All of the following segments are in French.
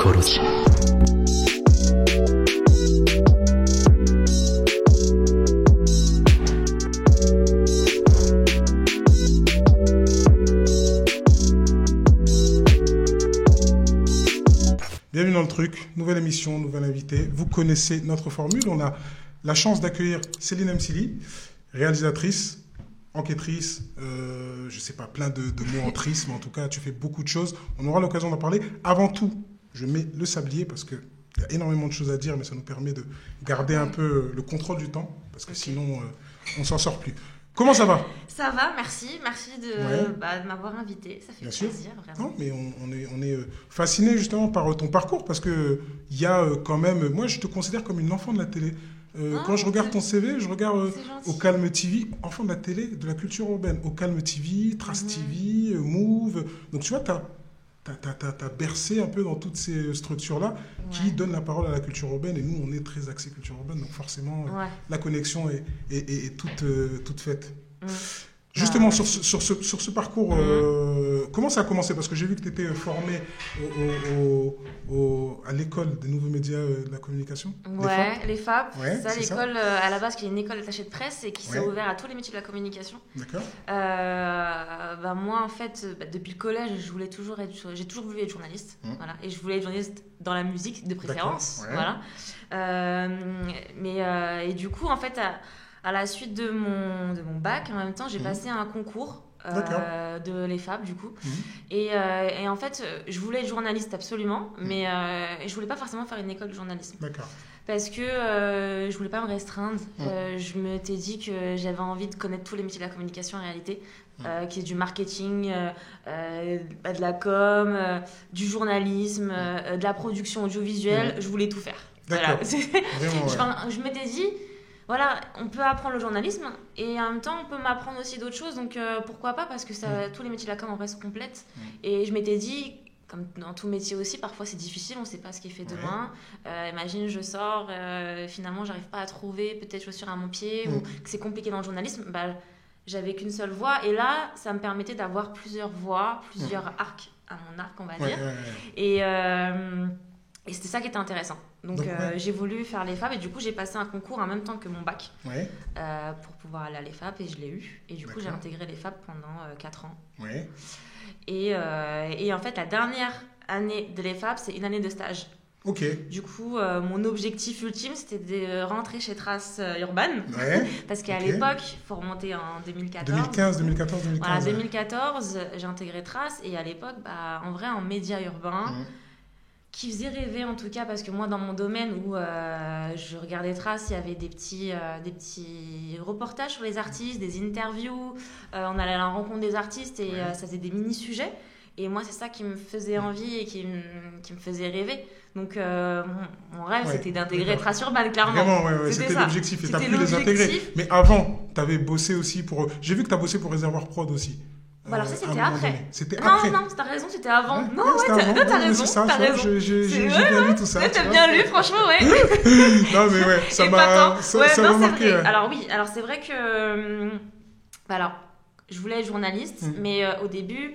psychologie. Bienvenue dans le truc, nouvelle émission, nouvel invité. Vous connaissez notre formule. On a la chance d'accueillir Céline Msili, réalisatrice, enquêtrice, je ne sais pas, plein de mots en trice, mais en tout cas, tu fais beaucoup de choses. On aura l'occasion d'en parler. Avant tout, je mets le sablier parce qu'il y a énormément de choses à dire, mais ça nous permet de garder un peu le contrôle du temps, parce que sinon, on ne s'en sort plus. Comment ça va ? Ça va, merci. Merci de m'avoir invité. Ça fait Bien plaisir, sûr. vraiment. Non, mais on est fasciné justement par ton parcours parce qu'il y a quand même... Moi, je te considère comme une enfant de la télé. Quand je regarde ton CV, je regarde Au Calme TV, enfant de la télé, de la culture urbaine. Au Calme TV, Trace TV, Move. Donc tu vois, t'as bercé un peu dans toutes ces structures-là qui donnent la parole à la culture urbaine. Et nous, on est très axé culture urbaine. Donc forcément, la connexion est toute faite. Justement, sur ce parcours, comment ça a commencé ? Parce que j'ai vu que tu étais formé à l'école des nouveaux médias de la communication. Ouais, les FAP. Ouais, c'est l'école à la base qui est une école attachée de presse et qui s'est ouverte à tous les métiers de la communication. D'accord. Moi, en fait, depuis le collège, j'ai toujours voulu être journaliste. Voilà, et je voulais être journaliste dans la musique, de préférence. Ouais. Voilà. Et du coup, en fait... À la suite de mon bac, en même temps, j'ai passé un concours de l'EFAP, du coup. Et en fait, je voulais être journaliste absolument, mais je voulais pas forcément faire une école de journalisme. D'accord. Parce que je voulais pas me restreindre. Je m'étais dit que j'avais envie de connaître tous les métiers de la communication en réalité, qui est du marketing, de la com, du journalisme, de la production audiovisuelle. Je voulais tout faire. D'accord. Voilà. Je m'étais dit... Voilà, on peut apprendre le journalisme et en même temps, on peut m'apprendre aussi d'autres choses. Donc, pourquoi pas ? Parce que tous les métiers de la com, en vrai, se complètent. Et je m'étais dit, comme dans tout métier aussi, parfois c'est difficile, on ne sait pas ce qui est fait demain. Imagine, je sors, finalement, j'arrive pas à trouver peut-être chaussures à mon pied ou que c'est compliqué dans le journalisme. J'avais qu'une seule voie. Et là, ça me permettait d'avoir plusieurs voies, plusieurs arcs à mon arc, on va dire. Et c'était ça qui était intéressant. Donc j'ai voulu faire l'EFAP et du coup j'ai passé un concours en même temps que mon bac pour pouvoir aller à l'EFAP et je l'ai eu. Et du coup j'ai intégré l'EFAP pendant 4 ans. Et en fait la dernière année de l'EFAP c'est une année de stage. Du coup mon objectif ultime c'était de rentrer chez Trace Urban parce qu'à l'époque il faut remonter en 2014. 2014. Voilà, 2014 j'ai intégré Trace et à l'époque en vrai en médias urbains qui faisait rêver en tout cas parce que moi dans mon domaine où je regardais Trace, il y avait des petits reportages sur les artistes, des interviews, on allait à la rencontre des artistes et ça faisait des mini-sujets et moi c'est ça qui me faisait envie et qui me faisait rêver. Donc mon rêve c'était d'intégrer Trace Urban, clairement. Vraiment, c'était l'objectif et tu as pu les intégrer. Mais avant, tu avais bossé aussi pour... J'ai vu que tu as bossé pour Réservoir Prod aussi. Alors ça c'était après. Non, t'as raison, c'était avant. T'as raison. J'ai bien lu tout ça. T'as bien lu, franchement, Non mais ça m'a marqué. Alors c'est vrai que je voulais être journaliste, mais au début,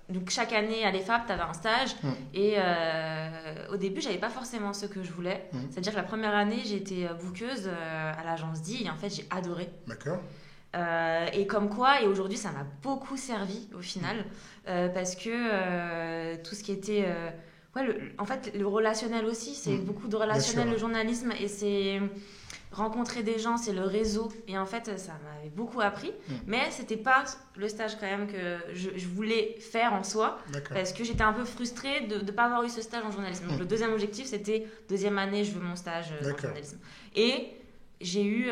donc chaque année à l'EFAP, t'avais un stage, et au début, j'avais pas forcément ce que je voulais. C'est-à-dire que la première année, j'ai été bookeuse à l'agence D, et en fait, j'ai adoré. D'accord. Et comme quoi, et aujourd'hui ça m'a beaucoup servi au final parce que tout ce qui était en fait le relationnel aussi, c'est beaucoup de relationnel le journalisme et c'est rencontrer des gens, c'est le réseau et en fait ça m'avait beaucoup appris mais c'était pas le stage quand même que je voulais faire en soi parce que j'étais un peu frustrée de ne pas avoir eu ce stage en journalisme. Donc le deuxième objectif c'était deuxième année je veux mon stage en journalisme et j'ai eu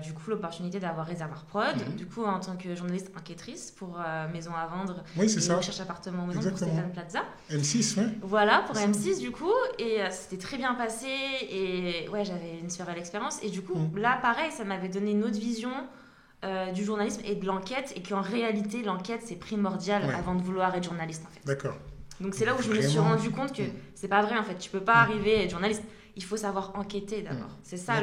du coup l'opportunité d'avoir Réservoir Prod, du coup en tant que journaliste enquêtrice pour Maison à vendre et recherche appartement maison pour Stéphane Plaza. M6, Voilà, pour M6 du coup, et c'était très bien passé et j'avais une super belle expérience et du coup là pareil, ça m'avait donné une autre vision du journalisme et de l'enquête et qu'en réalité l'enquête c'est primordial avant de vouloir être journaliste en fait. D'accord. Donc c'est là où je me suis rendu compte que c'est pas vrai en fait, tu peux pas arriver à être journaliste. il faut savoir enquêter d'abord. C'est ça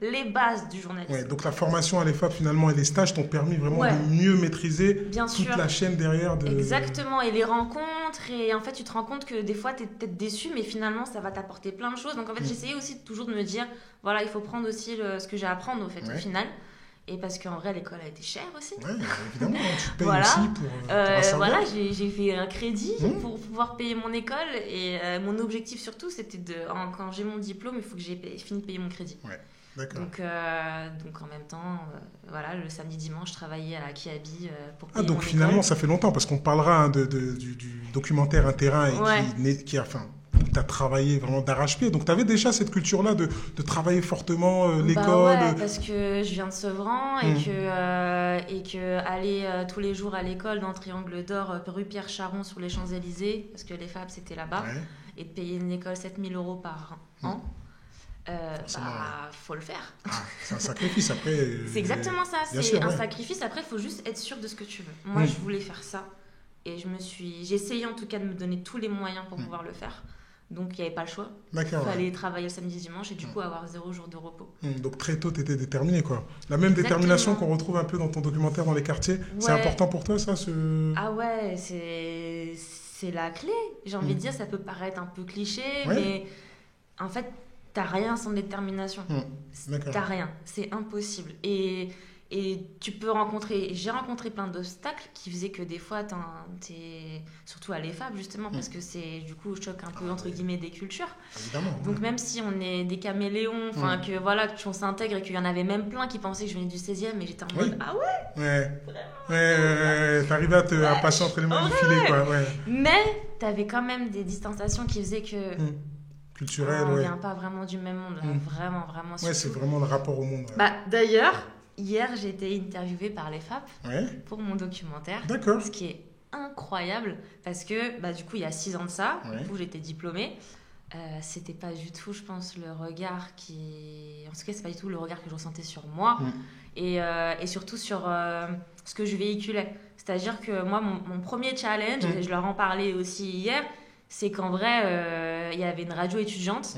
les bases du journalisme. Ouais, donc la formation à l'EFAP finalement et les stages t'ont permis vraiment de mieux maîtriser toute la chaîne derrière. Exactement, et les rencontres, et en fait tu te rends compte que des fois tu es peut-être déçu, mais finalement ça va t'apporter plein de choses. Donc en fait j'essayais aussi toujours de me dire, voilà, il faut prendre aussi ce que j'ai à apprendre au final. Et parce qu'en vrai, l'école a été chère aussi. Oui, évidemment, tu payes aussi pour voilà, j'ai fait un crédit pour pouvoir payer mon école. Et mon objectif surtout, c'était quand j'ai mon diplôme, il faut que j'ai fini de payer mon crédit. Ouais, d'accord. Donc en même temps, voilà, le samedi, dimanche, je travaillais à la Kiabi pour payer donc mon finalement, école. Ça fait longtemps, parce qu'on parlera du documentaire Un terrain et qui a... tu as travaillé vraiment d'arrache-pied. Donc, tu avais déjà cette culture-là de travailler fortement l'école. Ouais, parce que je viens de Sevran et que aller tous les jours à l'école dans le Triangle d'Or, rue Pierre Charon sur les Champs-Élysées, parce que les FAP c'était là-bas, et de payer une école 7 000 € par an, faut le faire. C'est un sacrifice après. C'est exactement ça, c'est un sacrifice. Après, il faut juste être sûr de ce que tu veux. Moi, je voulais faire ça. Et j'ai essayé en tout cas de me donner tous les moyens pour pouvoir le faire. Donc, il n'y avait pas le choix. Il fallait travailler le samedi, dimanche et du coup avoir 0 jour de repos. Donc, très tôt, tu étais déterminée, quoi. La même détermination qu'on retrouve un peu dans ton documentaire dans les quartiers. C'est important pour toi, ça Ah ouais, c'est la clé. J'ai envie de dire, ça peut paraître un peu cliché, mais en fait, t'as rien sans détermination. T'as rien. C'est impossible. Et tu peux j'ai rencontré plein d'obstacles qui faisaient que des fois, t'es surtout à l'EFAP justement, parce que c'est du coup choc un peu entre guillemets des cultures. Évidemment. Donc même si on est des caméléons, que voilà, qu'on s'intègre et qu'il y en avait même plein qui pensaient que je venais du 16e, mais j'étais en mode ah ouais. T'arrivais à passer entre les mains du filet, quoi. Mais t'avais quand même des distanciations qui faisaient que culturel, on vient pas vraiment du même monde, là. Vraiment. Ouais, c'est vraiment le rapport au monde. D'ailleurs. Hier, j'ai été interviewée par les FAP pour mon documentaire. D'accord. Ce qui est incroyable parce que du coup, il y a 6 ans de ça, où j'étais diplômée. C'était pas du tout, je pense, le regard qui... En tout cas, c'est pas du tout le regard que je ressentais sur moi et surtout sur ce que je véhiculais. C'est-à-dire que moi, mon premier challenge, et je leur en parlais aussi hier, c'est qu'en vrai, il y avait une radio étudiante.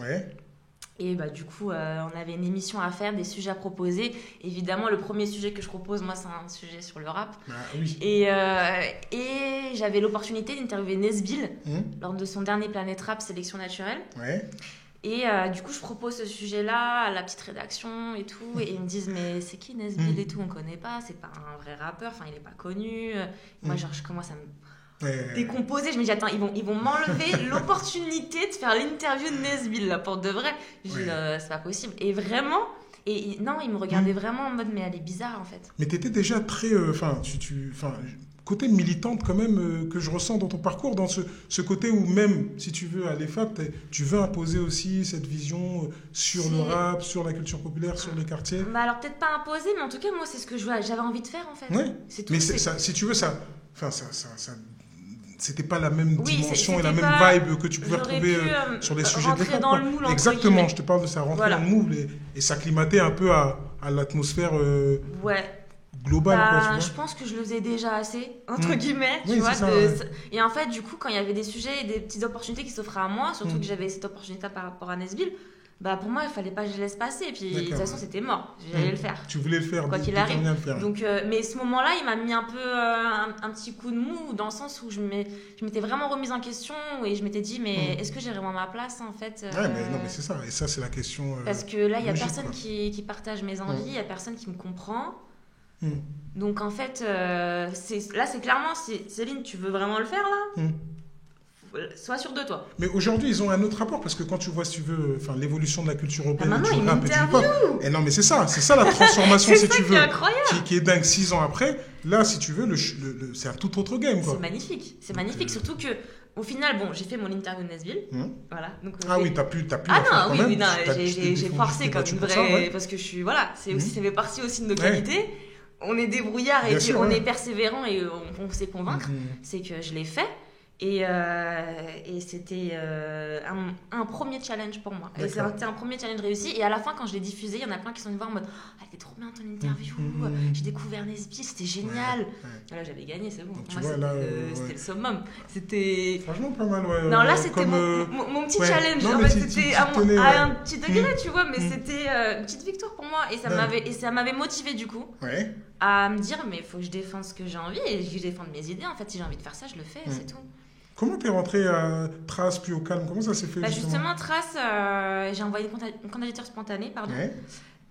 Et du coup, on avait une émission à faire, des sujets à proposer. Évidemment, le premier sujet que je propose, moi, c'est un sujet sur le rap. Et j'avais l'opportunité d'interviewer Nesbill lors de son dernier Planète Rap Sélection Naturelle. Et du coup, je propose ce sujet-là à la petite rédaction et tout. Et ils me disent, mais c'est qui Nesbill et tout? On ne connaît pas, c'est pas un vrai rappeur, enfin, il n'est pas connu. Moi, genre, je commence à me décomposé. Je me dis, attends, ils vont m'enlever l'opportunité de faire l'interview de Nesbill, là, pour de vrai. Je dis, c'est pas possible. Et vraiment, non, ils me regardaient vraiment en mode, mais elle est bizarre, en fait. Mais t'étais déjà très, côté militante quand même, que je ressens dans ton parcours, dans ce côté où même, si tu veux, à l'EFAP, tu veux imposer aussi cette vision sur le rap, sur la culture populaire, sur les quartiers. Alors, peut-être pas imposer, mais en tout cas, moi, c'est ce que j'avais envie de faire, en fait. C'est tout. Mais ça, si tu veux, ça c'était pas la même dimension et la même vibe que tu pouvais retrouver sur les sujets de dans le moule. Exactement, je te parle de ça, rentrer dans le moule et s'acclimater un peu à l'atmosphère globale. Quoi, tu vois. Je pense que je le faisais déjà assez, entre guillemets. Tu vois, et en fait, du coup, quand il y avait des sujets et des petites opportunités qui s'offraient à moi, surtout que j'avais cette opportunité par rapport à Nesbill, pour moi, il fallait pas que je laisse passer. Et puis, de toute façon, c'était mort. J'allais le faire. Tu voulais le faire, quoi qu'il arrive. Le faire. Donc, mais ce moment-là, il m'a mis un peu un petit coup de mou, dans le sens où je m'étais vraiment remise en question et je m'étais dit, mais est-ce que j'ai vraiment ma place, en fait mais c'est ça. Et ça, c'est la question. Parce que là, il y a personne qui partage mes envies, il y a personne qui me comprend. Donc, en fait, là, c'est clairement, Céline, tu veux vraiment le faire, là sois sûr de toi. Mais aujourd'hui, ils ont un autre rapport parce que quand tu vois, si tu veux, l'évolution de la culture européenne, du rap et du pop. Et non, mais c'est ça la transformation, si tu veux, qui est dingue 6 ans après. Là, si tu veux, c'est un tout autre game, quoi. C'est magnifique, surtout que. Au final, j'ai fait mon interview de Nesbill. Voilà. Donc, t'as pu. J'ai forcé comme une vraie. Parce que ça fait partie aussi de nos qualités. On est débrouillard et puis on est persévérant et on sait convaincre. C'est que je l'ai fait. Et c'était un premier challenge pour moi. Et c'était un premier challenge réussi. Et à la fin, quand je l'ai diffusé, il y en a plein qui sont venus voir en mode ah, c'était trop bien ton interview, j'ai découvert Nesby, c'était génial. Et là, j'avais gagné, c'est bon. Donc, pour moi, c'était le summum. C'était... Franchement, pas mal, ouais. Non, là, c'était mon petit challenge. Non, en fait, c'était à un petit degré, tu vois, mais c'était une petite victoire pour moi. Et ça m'avait motivé du coup à me dire mais il faut que je défende ce que j'ai envie et que je défende mes idées. En fait, si j'ai envie de faire ça, je le fais, c'est tout. Comment t'es rentrée à Trace puis au Calme? Comment ça s'est fait? Justement, Trace, j'ai envoyé une candidature spontanée,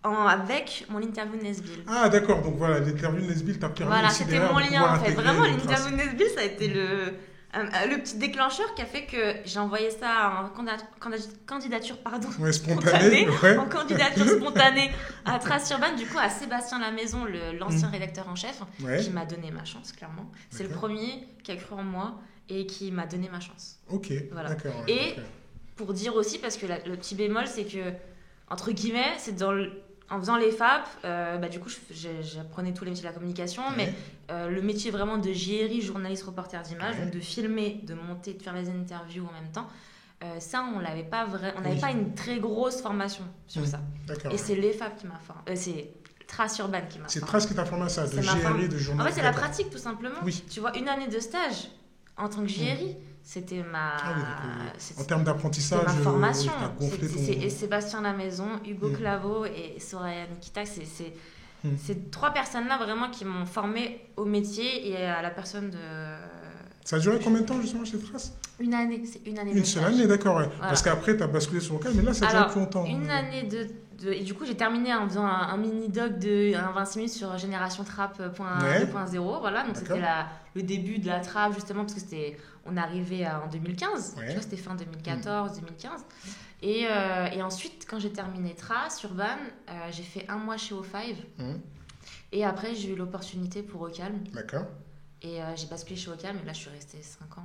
avec mon interview de Nesbill. Ah d'accord, donc voilà, l'interview de Nesbill t'a permis voilà, c'était mon lien en fait. Vraiment, l'interview de Nesbill, ça a été le petit déclencheur qui a fait que j'ai envoyé ça en candidature spontanée, en candidature spontanée à Trace Urban, du coup à Sébastien Lamaison, l'ancien rédacteur en chef, qui m'a donné ma chance, clairement. C'est le premier qui a cru en moi et qui m'a donné ma chance. Ok, voilà. D'accord. Et pour dire aussi, parce que le petit bémol, c'est que, entre guillemets, c'est en faisant les FAP, du coup, j'apprenais tous les métiers de la communication, mais le métier vraiment de JRI, journaliste, reporter d'image, donc de filmer, de monter, de faire les interviews en même temps, ça, on n'avait pas une très grosse formation sur ça. Et c'est les FAP qui m'a formé. C'est Trace Urban qui m'a formé. C'est Trace qui t'a formé à ça, de JRI, de journaliste. En fait, c'est la pratique, tout simplement. Oui. Tu vois, une année de stage en tant que JRI, c'était en termes d'apprentissage, ma formation. Et Sébastien Lamaison, Hugo Claveau et Soraya Nikita, c'est ces trois personnes-là vraiment qui m'ont formé au métier et à la personne de... Ça a duré combien de temps justement chez Trace? Une année, c'est une année. Une seule année, d'accord. Voilà. Parce qu'après, tu as basculé sur le Calme, mais là, ça a duré plus longtemps. Une année et du coup, j'ai terminé en faisant un mini-doc de 26 minutes sur Génération Trap 2.0. Voilà, donc c'était le début de la trap, justement, parce que on arrivait en 2015. Tu vois, c'était fin 2014, 2015. Et ensuite, quand j'ai terminé Trace Urban, j'ai fait un mois chez O5. Et après, j'ai eu l'opportunité pour Au Calme. D'accord. Et j'ai basculé chez Au Calme, et là, je suis restée 5 ans,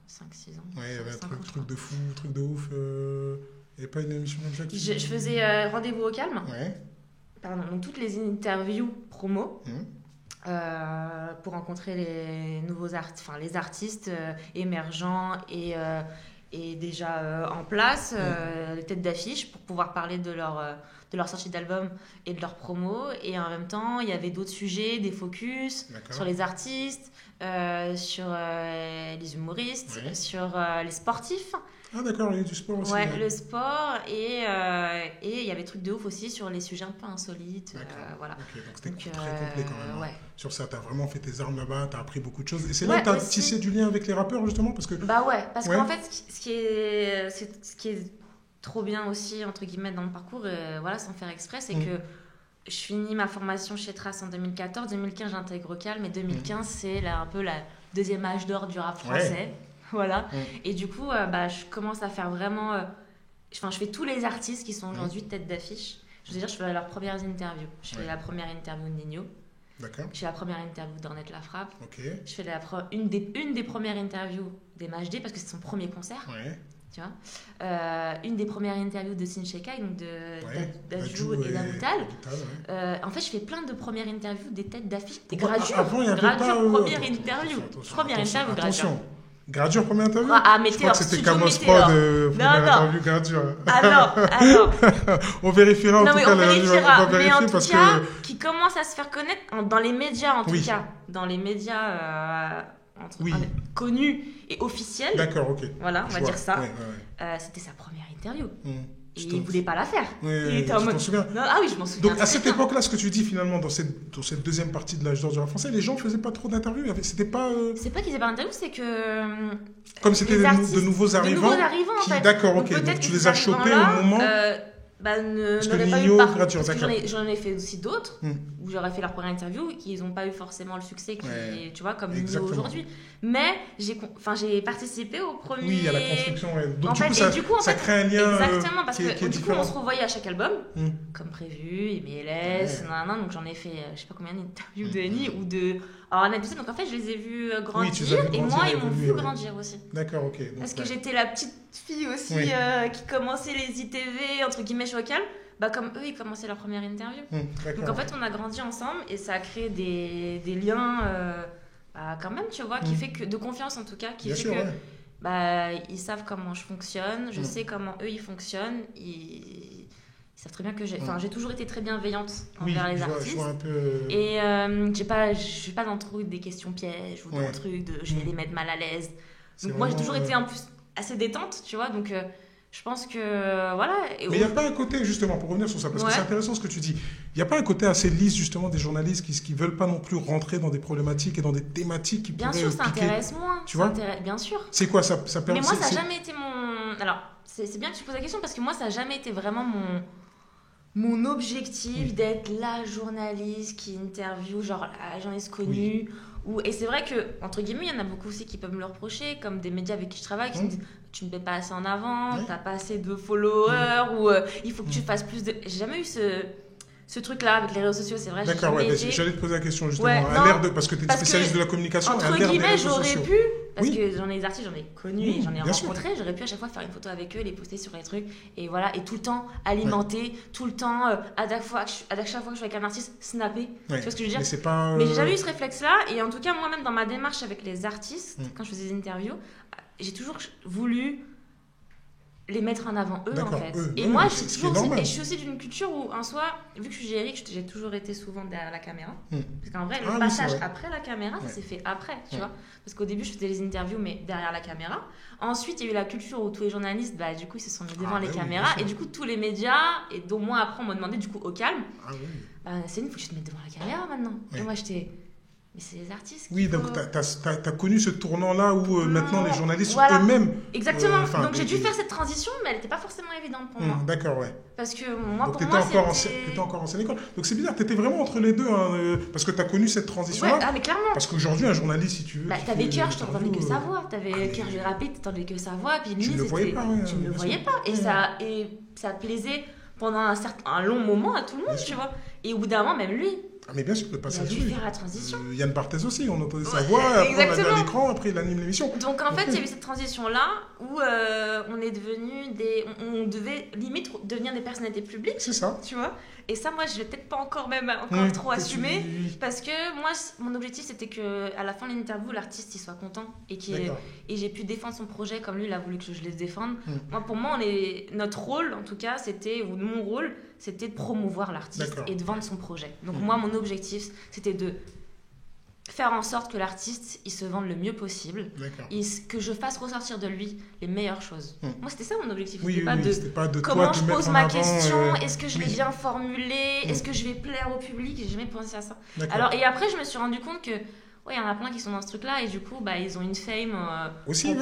5-6 ans. Ouais, il y avait un truc de fou, truc de ouf. Il n'y avait pas une émission comme ça je faisais Rendez-vous Au Calme. Pardon, donc toutes les interviews promo pour rencontrer les nouveaux les artistes émergents et déjà en place, les têtes d'affiche, pour pouvoir parler de leur sortie d'album et de leur promo. Et en même temps, il y avait d'autres sujets, des focus sur les artistes, sur les humoristes, sur les sportifs. Ah d'accord, il y a du sport aussi. Ouais, le sport et il y avait des trucs de ouf aussi sur les sujets un peu insolites. Voilà. Okay, donc c'était très complet quand même. Sur ça, tu as vraiment fait tes armes là-bas, tu as appris beaucoup de choses. Et c'est là que tu as tissé du lien avec les rappeurs justement parce que... parce qu'en fait, ce qui est trop bien aussi, entre guillemets, dans mon parcours, sans faire exprès, c'est que je finis ma formation chez Trace en 2014. 2015, j'intègre Au Calme. Et 2015, c'est un peu la deuxième âge d'or du rap français. Voilà. Et du coup, je commence à faire vraiment... je fais tous les artistes qui sont aujourd'hui tête d'affiche. Je veux dire, je fais leurs premières interviews. Je fais la première interview de Nino. D'accord. Je fais la première interview d'Ornette Lafrappe. Okay. Je fais une des premières interviews d'MHD parce que c'est son premier concert. Tu vois, une des premières interviews de Sincheka, donc d'Adjou et d'Aboutal. En fait, je fais plein de premières interviews des têtes d'affiche, des Gradures. Avant, il y avait première interview. Première interview, attention. Gradure, première interview? Je crois que c'était Camos Prod, première interview Gradure. Alors. On vérifiera en tout cas. On va vérifier parce que... qui commence à se faire connaître dans les médias en tout cas. Dans les médias... connu et officiel. D'accord, ok. Voilà, on va dire ça. C'était sa première interview. Et il ne voulait pas la faire. Il était en mode... je m'en souviens. Donc à cette époque-là, ce que tu dis finalement dans cette deuxième partie de l'âge d'or du rap français, les gens ne faisaient pas trop d'interviews. C'était pas... C'est pas qu'ils faisaient pas d'interviews, c'est que... Comme c'était de nouveaux arrivants. En fait. D'accord, ok. Donc tu les as chopés au moment... n'aurais pas eu parce que j'en ai fait aussi d'autres où j'aurais fait leur première interview qui n'ont pas eu forcément le succès tu vois, comme Nino aujourd'hui, mais j'ai participé au premier. Oui, à la construction. Donc du coup, ça crée un lien exactement parce que du coup on se revoyait à chaque album comme prévu, MLS, donc j'en ai fait je sais pas combien d'interviews de Annie ou de donc en fait je les ai vus grandir et moi ils m'ont vu grandir aussi. D'accord, ok. Parce que j'étais la petite fille aussi qui commençait les ITV entre guillemets chez Au Calme, comme eux ils commençaient leur première interview. Donc en fait on a grandi ensemble et ça a créé des liens quand même, tu vois, qui fait que de confiance en tout cas, qui fait que bah, ils savent comment je fonctionne, je sais comment eux ils fonctionnent, ils savent très bien que j'ai toujours été très bienveillante envers les artistes. Je vois un peu... Et je vais pas dans le truc des questions pièges ou dans le truc de je vais les mettre mal à l'aise. Donc moi j'ai toujours été en plus assez détente, tu vois, donc je pense que voilà. Mais il n'y a pas un côté, justement, pour revenir sur ça, parce que c'est intéressant ce que tu dis, il n'y a pas un côté assez lisse, justement, des journalistes qui ne veulent pas non plus rentrer dans des problématiques et dans des thématiques qui bien pourraient sûr, ça intéresse moins. Tu vois bien sûr. C'est quoi ça permet... Mais moi, ça n'a jamais été mon... Alors, c'est bien que tu poses la question, parce que moi, ça n'a jamais été vraiment mon objectif d'être la journaliste qui interviewe, genre, la journaliste connue. Et c'est vrai que, entre guillemets, il y en a beaucoup aussi qui peuvent me le reprocher, comme des médias avec qui je travaille, qui me disent tu ne mets pas assez en avant, t'as pas assez de followers, ou il faut que tu fasses plus de. J'ai jamais eu ce truc-là avec les réseaux sociaux, c'est vrai. D'accord, j'allais te poser la question justement. Parce que tu es spécialiste de la communication, entre guillemets, j'aurais pu. Parce que j'en ai des artistes, j'en ai connus et j'en ai rencontrés. J'aurais pu à chaque fois faire une photo avec eux, les poster sur les trucs. Et voilà, et tout le temps alimenter, tout le temps, à chaque fois que je suis avec un artiste, snapper. Tu vois ce que je veux dire? Mais j'ai jamais eu ce réflexe-là. Et en tout cas, moi-même, dans ma démarche avec les artistes, quand je faisais des interviews, j'ai toujours voulu les mettre en avant eux en fait. Et moi je suis aussi d'une culture où en soi, vu que je suis générique, j'ai toujours été souvent derrière la caméra. Parce qu'en vrai, le passage après la caméra, ça s'est fait après, tu vois. Parce qu'au début, je faisais les interviews mais derrière la caméra. Ensuite, il y a eu la culture où tous les journalistes, bah du coup, ils se sont mis devant les caméras et du coup, tous les médias et dont moi après on m'a demandé du coup au calme. C'est il faut que tu te mettes devant la caméra maintenant. Et moi j'étais mais c'est les artistes. Donc tu as connu ce tournant-là où maintenant les journalistes sont eux-mêmes. Exactement. Donc j'ai dû faire cette transition, mais elle n'était pas forcément évidente pour moi. D'accord, Parce que moi, donc, pour moi, t'étais encore en Sénégal. Donc c'est bizarre, tu étais vraiment entre les deux, parce que tu as connu cette transition-là. Mais clairement. Parce qu'aujourd'hui, un journaliste, si tu veux. T'avais Cœur, je t'entendais que sa voix. T'avais Cœur, j'ai rappé, t'entendais que sa voix. Puis tu ne le voyais pas. Tu ne le voyais pas. Et ça plaisait pendant un long moment à tout le monde, tu vois. Et au bout d'un moment, même lui. Mais bien sûr, le passage. Il a dû faire la transition. Yann Barthès aussi, on entendait sa voix, après on l'a vu à l'écran, après il anime l'émission. Donc en fait, il y a eu cette transition-là où on est devenu on devait limite devenir des personnalités publiques. C'est ça. Tu vois. Et ça, moi, je l'ai peut-être pas encore trop assumé. Parce que moi, mon objectif, c'était qu'à la fin de l'interview, l'artiste il soit content et j'ai pu défendre son projet comme lui, il a voulu que je le défende. Pour moi, notre rôle, en tout cas, mon rôle, c'était de promouvoir l'artiste et de vendre son projet. Donc moi, mon objectif, c'était de faire en sorte que l'artiste, il se vende le mieux possible, que je fasse ressortir de lui les meilleures choses. Moi, c'était ça mon objectif. C'était pas de comment je pose ma question, est-ce que je vais bien formuler, est-ce que je vais plaire au public, j'ai jamais pensé à ça. Alors, et après, je me suis rendu compte que il y en a plein qui sont dans ce truc-là et du coup, ils ont une fame aussi,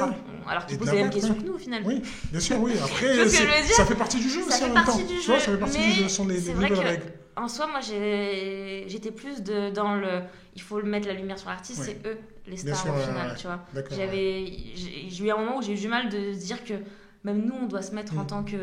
alors qu'ils posent les mêmes questions que nous au final. Oui, bien sûr, oui. Après, ça fait partie du jeu aussi en même temps. Ça fait partie du jeu, ce sont les nouvelles règles. En soi, moi, j'étais plus dans le... Il faut mettre la lumière sur l'artiste, c'est eux, les stars au final, tu vois. J'ai eu un moment où j'ai eu du mal de se dire que même nous, on doit se mettre en tant que...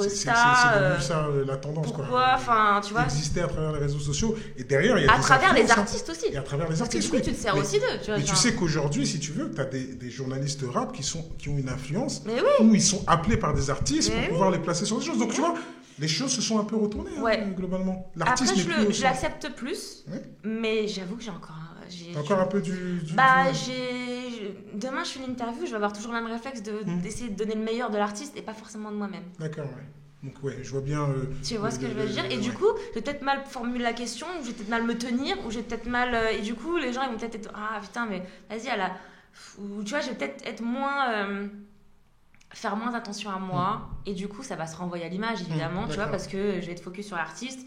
C'est devenu ça la tendance. Pourquoi tu vois, exister à travers les réseaux sociaux et derrière il y a à travers les artistes aussi. Et à travers les artistes. Parce que du coup, tu te sers aussi d'eux. Mais tu sais qu'aujourd'hui, si tu veux, tu as des journalistes rap qui ont une influence où ils sont appelés par des artistes pour pouvoir les placer sur des choses. Donc tu vois, les choses se sont un peu retournées globalement. L'artiste après, je l'accepte plus, mais j'avoue que j'ai encore un peu du... Demain, je fais une interview, je vais avoir toujours le même réflexe d'essayer de donner le meilleur de l'artiste et pas forcément de moi-même. D'accord, Donc je vois bien... tu vois ce que je veux dire. Et du coup, je vais peut-être mal formuler la question, ou je vais peut-être mal me tenir, ou je vais peut-être mal... et du coup, les gens, ils vont peut-être être... Ah putain, mais vas-y, ou tu vois, je vais peut-être être moins... faire moins attention à moi. Et du coup, ça va se renvoyer à l'image, évidemment, tu vois, parce que je vais être focus sur l'artiste.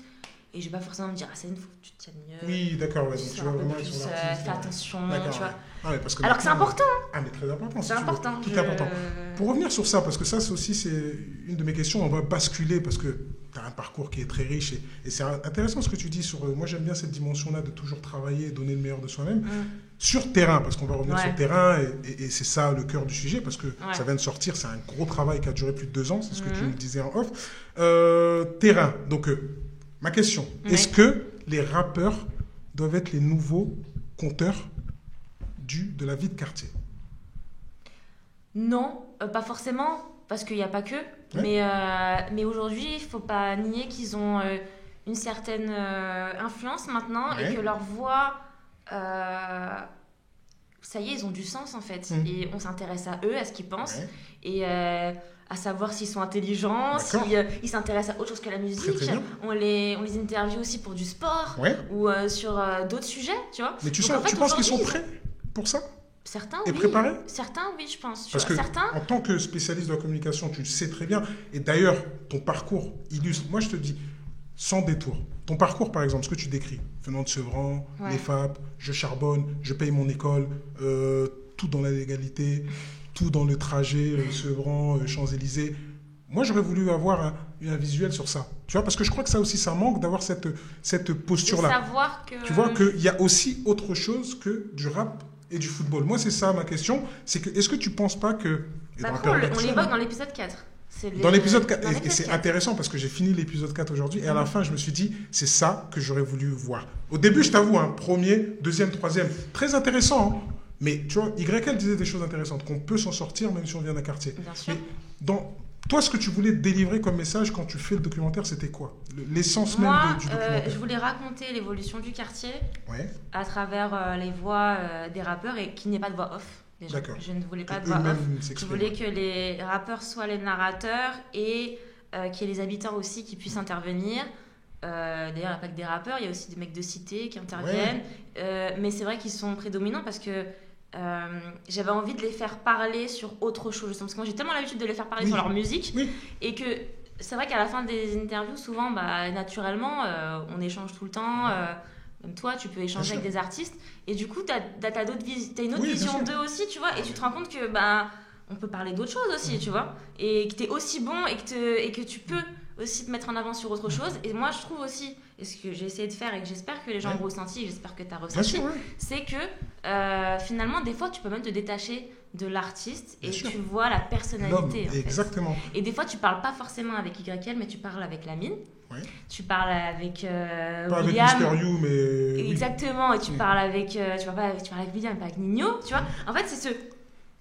Et je vais pas forcément me dire, il faut que tu te tiennes mieux. Oui, d'accord, donc tu vois vraiment sur l'artiste. Fais attention, tu vois. Parce que alors que c'est important. Mais très important. C'est important. Tout est important. Pour revenir sur ça, parce que ça, c'est une de mes questions, on va basculer, parce que tu as un parcours qui est très riche. Et c'est intéressant ce que tu dis sur... moi, j'aime bien cette dimension-là de toujours travailler et donner le meilleur de soi-même. Sur terrain, parce qu'on va revenir sur terrain, et c'est ça le cœur du sujet, parce que ça vient de sortir, c'est un gros travail qui a duré plus de 2 ans, c'est ce que tu me disais en off. Terrain, donc... ma question, est-ce que les rappeurs doivent être les nouveaux conteurs de la vie de quartier? Non, pas forcément, parce qu'il n'y a pas que. Mais aujourd'hui, il ne faut pas nier qu'ils ont une certaine influence maintenant et que leur voix ça y est, ils ont du sens en fait. Et on s'intéresse à eux, à ce qu'ils pensent. Et à savoir s'ils sont intelligents, s'ils s'intéressent à autre chose que la musique. Très on les interviewe aussi pour du sport ou sur d'autres sujets, tu vois. Mais tu penses qu'ils sont prêts pour ça? Certains, et préparés? Certains, oui, je pense. Parce que certains... en tant que spécialiste de la communication, tu le sais très bien. Et d'ailleurs, ton parcours illustre. Moi, je te dis, sans détour. Ton parcours, par exemple, ce que tu décris, venant de Sevran, les FAP, je charbonne, je paye mon école, tout dans la légalité, tout dans le trajet, Sevran, Champs-Élysées. Moi, j'aurais voulu avoir un visuel sur ça. Tu vois, parce que je crois que ça aussi, ça manque d'avoir cette posture-là. De savoir que... Tu vois qu'il y a aussi autre chose que du rap et du football. Moi, c'est ça ma question. C'est que, est-ce que tu ne penses pas que... Après, on l'évoque dans l'épisode 4. Dans l'épisode 4. Et c'est intéressant parce que j'ai fini l'épisode 4 aujourd'hui. Et à la fin, je me suis dit, c'est ça que j'aurais voulu voir. Au début, je t'avoue, premier, deuxième, troisième. Très intéressant. Hein. Mais tu vois, YL disait des choses intéressantes. Qu'on peut s'en sortir même si on vient d'un quartier. Bien sûr. Mais toi, ce que tu voulais délivrer comme message quand tu fais le documentaire, c'était quoi? L'essence même du documentaire. Je voulais raconter l'évolution du quartier à travers les voix des rappeurs et qu'il n'y ait pas de voix off. Déjà. Je ne voulais pas de voix off. Je voulais que les rappeurs soient les narrateurs et qu'il y ait les habitants aussi qui puissent intervenir. D'ailleurs, il n'y a pas que des rappeurs, il y a aussi des mecs de cité qui interviennent. Mais c'est vrai qu'ils sont prédominants parce que j'avais envie de les faire parler sur autre chose. Parce que moi, j'ai tellement l'habitude de les faire parler sur leur musique et que c'est vrai qu'à la fin des interviews, souvent, naturellement, on échange tout le temps. Même toi, tu peux échanger avec des artistes. Et du coup, tu as une autre vision d'eux aussi, tu vois. Et tu te rends compte que on peut parler d'autres choses aussi, tu vois. Et que tu es aussi bon et que tu peux aussi te mettre en avant sur autre chose. Et moi, je trouve aussi, et ce que j'ai essayé de faire et que j'espère que les gens ont ressenti, et j'espère que tu as ressenti, c'est que finalement, des fois, tu peux même te détacher de l'artiste et tu vois la personnalité. En fait. Exactement. Et des fois, tu parles pas forcément avec YL, mais tu parles avec Lamine. Tu parles avec pas William. Avec Mr. You, mais... Exactement, et tu parles avec... tu parles avec William, pas avec Nino, tu vois. En fait, c'est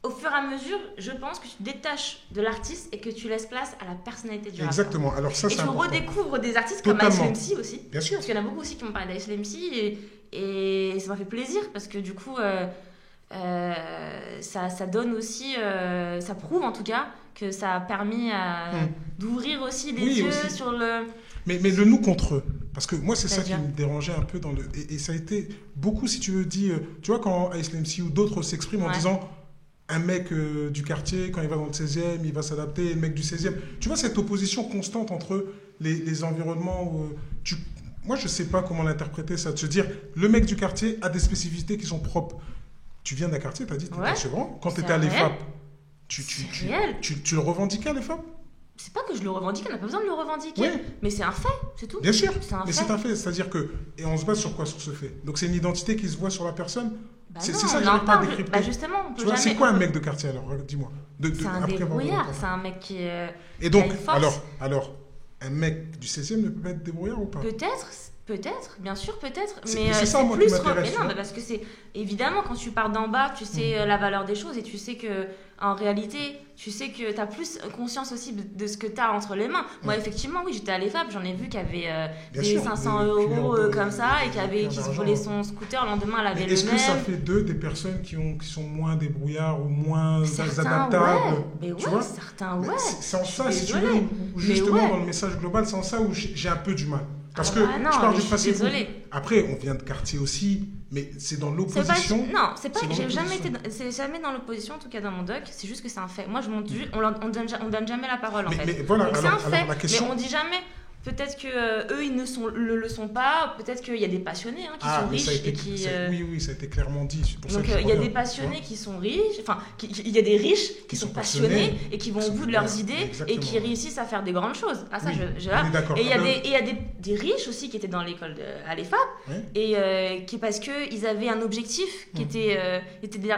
au fur et à mesure, je pense que tu te détaches de l'artiste et que tu laisses place à la personnalité du rappeur. Exactement. Alors ça, et tu redécouvres des artistes comme Ice MC aussi. Bien sûr. Parce qu'il y en a beaucoup aussi qui m'ont parlé d'Ice MC et ça m'a fait plaisir parce que du coup, ça donne aussi... ça prouve en tout cas que ça a permis d'ouvrir aussi les yeux sur le... Mais le nous contre eux. Parce que moi, c'est ça qui me dérangeait un peu dans le... Et ça a été beaucoup, si tu veux, dit... tu vois, quand Ice MC ou d'autres s'expriment en disant... Un mec du quartier, quand il va dans le 16e, il va s'adapter, le mec du 16e. Tu vois cette opposition constante entre les environnements où moi, je ne sais pas comment l'interpréter, ça. De se dire, le mec du quartier a des spécificités qui sont propres. Tu viens d'un quartier, tu as dit, tu étais à Sevran. Quand tu étais à l'EFAP, tu le revendiquais à l'EFAP? C'est pas que je le revendique, on n'a pas besoin de le revendiquer. Mais c'est un fait, c'est tout. Bien sûr, c'est un fait. C'est-à-dire que... Et on se base sur quoi? Sur ce fait. Donc c'est une identité qui se voit sur la personne. C'est ça que j'arrive pas à décrypter. Justement, on peut jamais... C'est quoi un mec de quartier alors? Dis-moi. C'est un débrouillard, c'est un mec qui est... Et donc, alors, un mec du 16e ne peut pas être débrouillard ou pas? Peut-être, bien sûr, peut-être. Mais c'est ça, moi, qui m'intéresse. Mais non, parce que c'est... Évidemment, quand tu pars d'en bas, tu sais la valeur des choses et tu sais que... En réalité, tu sais que tu as plus conscience aussi de ce que tu as entre les mains. Moi, effectivement, oui, j'étais à l'EFAP, j'en ai vu qui avait des 500 euros comme ça et qui se volait son scooter, le lendemain, elle avait le même. Est-ce que ça fait d'eux des personnes qui sont moins débrouillards ou moins adaptables? Mais ouais, certains, c'est en ça, si tu veux, ou justement dans le message global, c'est en ça où j'ai un peu du mal. Parce que je pars du principe. Après, on vient de quartier aussi, mais c'est dans l'opposition. Non, c'est pas. J'ai jamais été. C'est jamais dans l'opposition, en tout cas dans mon doc. C'est juste que c'est un fait. Moi, on donne jamais la parole en fait. Mais voilà. Donc, c'est un fait. La question... Mais on dit jamais. Peut-être que eux ils ne le sont pas. Peut-être qu'il y a des passionnés qui sont riches et qui. Oui, ça a été clairement dit. Donc il y a des passionnés qui sont riches. Enfin, il y a des riches qui sont passionnés et qui vont au bout de leurs idées et qui réussissent à faire des grandes choses. Ah ça, Et il y a des riches aussi qui étaient dans l'école à l'EFAP et qui parce que ils avaient un objectif qui était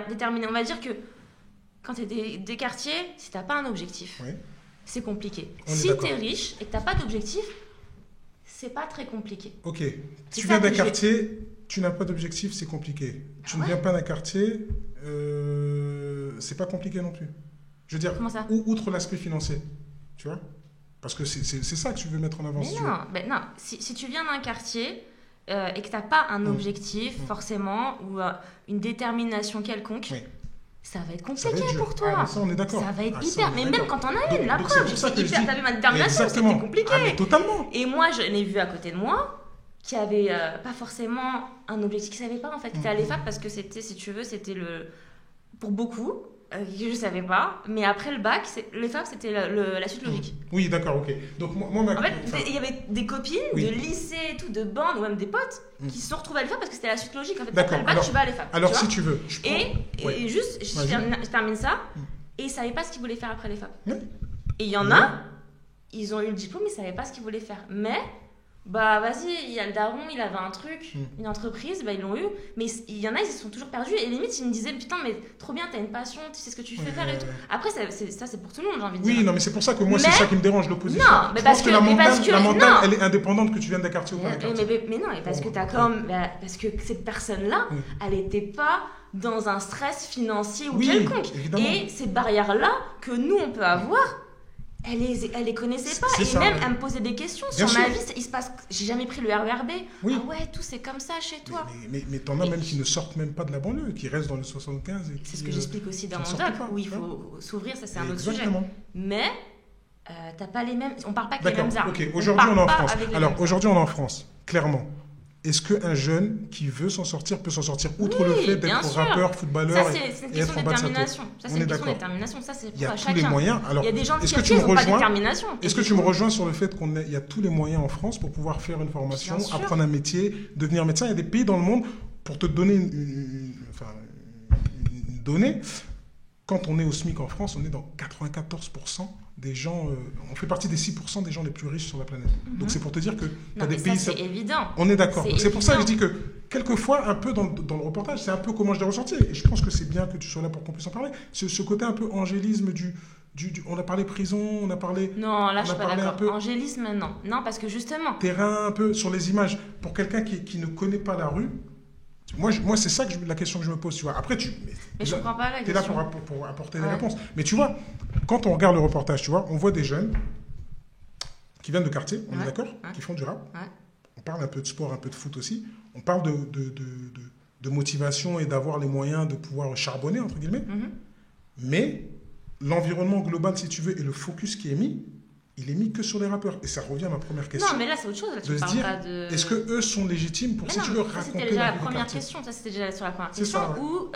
déterminé. On va dire que quand tu es des quartiers, si t'as pas un objectif. C'est compliqué. Si tu es riche et que tu n'as pas d'objectif, c'est pas très compliqué. Ok. Tu viens d'un quartier, tu n'as pas d'objectif, c'est compliqué. Tu ne viens pas d'un quartier, c'est pas compliqué non plus. Je veux dire, outre l'aspect financier, tu vois? Parce que c'est ça que tu veux mettre en avant. Mais non, non. Si tu viens d'un quartier, et que tu n'as pas un objectif forcément ou une détermination quelconque, ça va être compliqué pour toi. Ah, ça, on est d'accord. Ça va être hyper. Mais même quand on a une, la preuve, t'as vu ma détermination, c'était compliqué. Ah, mais totalement. Et moi, je l'ai vu à côté de moi, qui avait pas forcément un objectif, qui savait pas en fait, qui était à l'EFAP parce que c'était, si tu veux, c'était le. Pour beaucoup, je savais pas, mais après le bac, l'EFAP c'était la suite logique. Oui, d'accord, ok. Donc moi en fait, il y avait des copines de lycée et tout, de bande ou même des potes qui se sont retrouvées à l'EFAP parce que c'était la suite logique. En fait, après le bac, tu vas à l'EFAP. Alors si tu veux. Et juste, je termine ça, et ils savaient pas ce qu'ils voulaient faire après l'EFAP. Et il y en a, ils ont eu le diplôme, ils savaient pas ce qu'ils voulaient faire. Mais bah vas-y, il y a le daron, il avait un truc, une entreprise, bah ils l'ont eu, mais il y en a, ils se sont toujours perdus, et limite ils me disaient putain mais trop bien, t'as une passion, tu sais ce que tu fais faire et tout. Après ça c'est pour tout le monde, j'ai envie de dire. Oui, non mais c'est pour ça que moi c'est ça qui me dérange, l'opposition. Non, mais parce que la mentale elle est indépendante que tu viens d'un quartier ou pas d'un quartier. Mais non, mais parce que t'as comme parce que cette personne-là, elle était pas dans un stress financier ou quelconque, évidemment. Et ces barrières-là que nous on peut avoir, elle les connaissait pas. Et même, elle me posait des questions sur ma vie. Il se passe. J'ai jamais pris le RERB. Oui. Ah ouais, tout c'est comme ça chez toi. Mais t'en as même qui ne sortent même pas de la banlieue, qui restent dans le 75. C'est ce que j'explique aussi dans mon doc, où il faut s'ouvrir, ça c'est un autre sujet. Mais t'as pas les mêmes. On parle pas que les mêmes armes. Ok, aujourd'hui on est en France. Alors aujourd'hui on est en France, clairement. Est-ce qu'un jeune qui veut s'en sortir peut s'en sortir outre le fait d'être rappeur, footballeur et être en bas de sa tête? Ça, c'est une question de détermination. Ça, c'est pour chacun. Il y a tous les moyens. Alors, il y a des gens qui n'ont pas de détermination. Est-ce que tu me rejoins sur le fait qu'il y a tous les moyens en France pour pouvoir faire une formation, apprendre un métier, devenir médecin? Il y a des pays dans le monde, pour te donner une donnée, quand on est au SMIC en France, on est dans 94% des gens, on fait partie des 6% des gens les plus riches sur la planète. Donc c'est pour te dire que tu as des pays... c'est évident. On est d'accord. C'est pour ça que je dis que quelquefois, un peu dans le reportage, c'est un peu comment je l'ai ressenti. Et je pense que c'est bien que tu sois là pour qu'on puisse en parler. Ce côté un peu angélisme on a parlé prison, on a parlé... Non, là je suis pas d'accord. Angélisme, non. Non, parce que justement... Terrain un peu sur les images. Pour quelqu'un qui ne connaît pas la rue, moi c'est ça la question que je me pose, tu vois. Après, mais je comprends pas la question. Tu es là pour apporter des réponses. Mais tu vois, quand on regarde le reportage, tu vois, on voit des jeunes qui viennent de quartier, on est d'accord, qui font du rap. On parle un peu de sport, un peu de foot aussi. On parle de motivation et d'avoir les moyens de pouvoir charbonner, entre guillemets. Mais l'environnement global, si tu veux, et le focus qui est mis, il est mis que sur les rappeurs. Et ça revient à ma première question. Non, mais là, c'est autre chose. Là, tu parles pas de... Est-ce qu'eux sont légitimes pour, si tu veux, raconter c'était déjà la première question. Ça, c'était déjà sur la première question. Ça, où,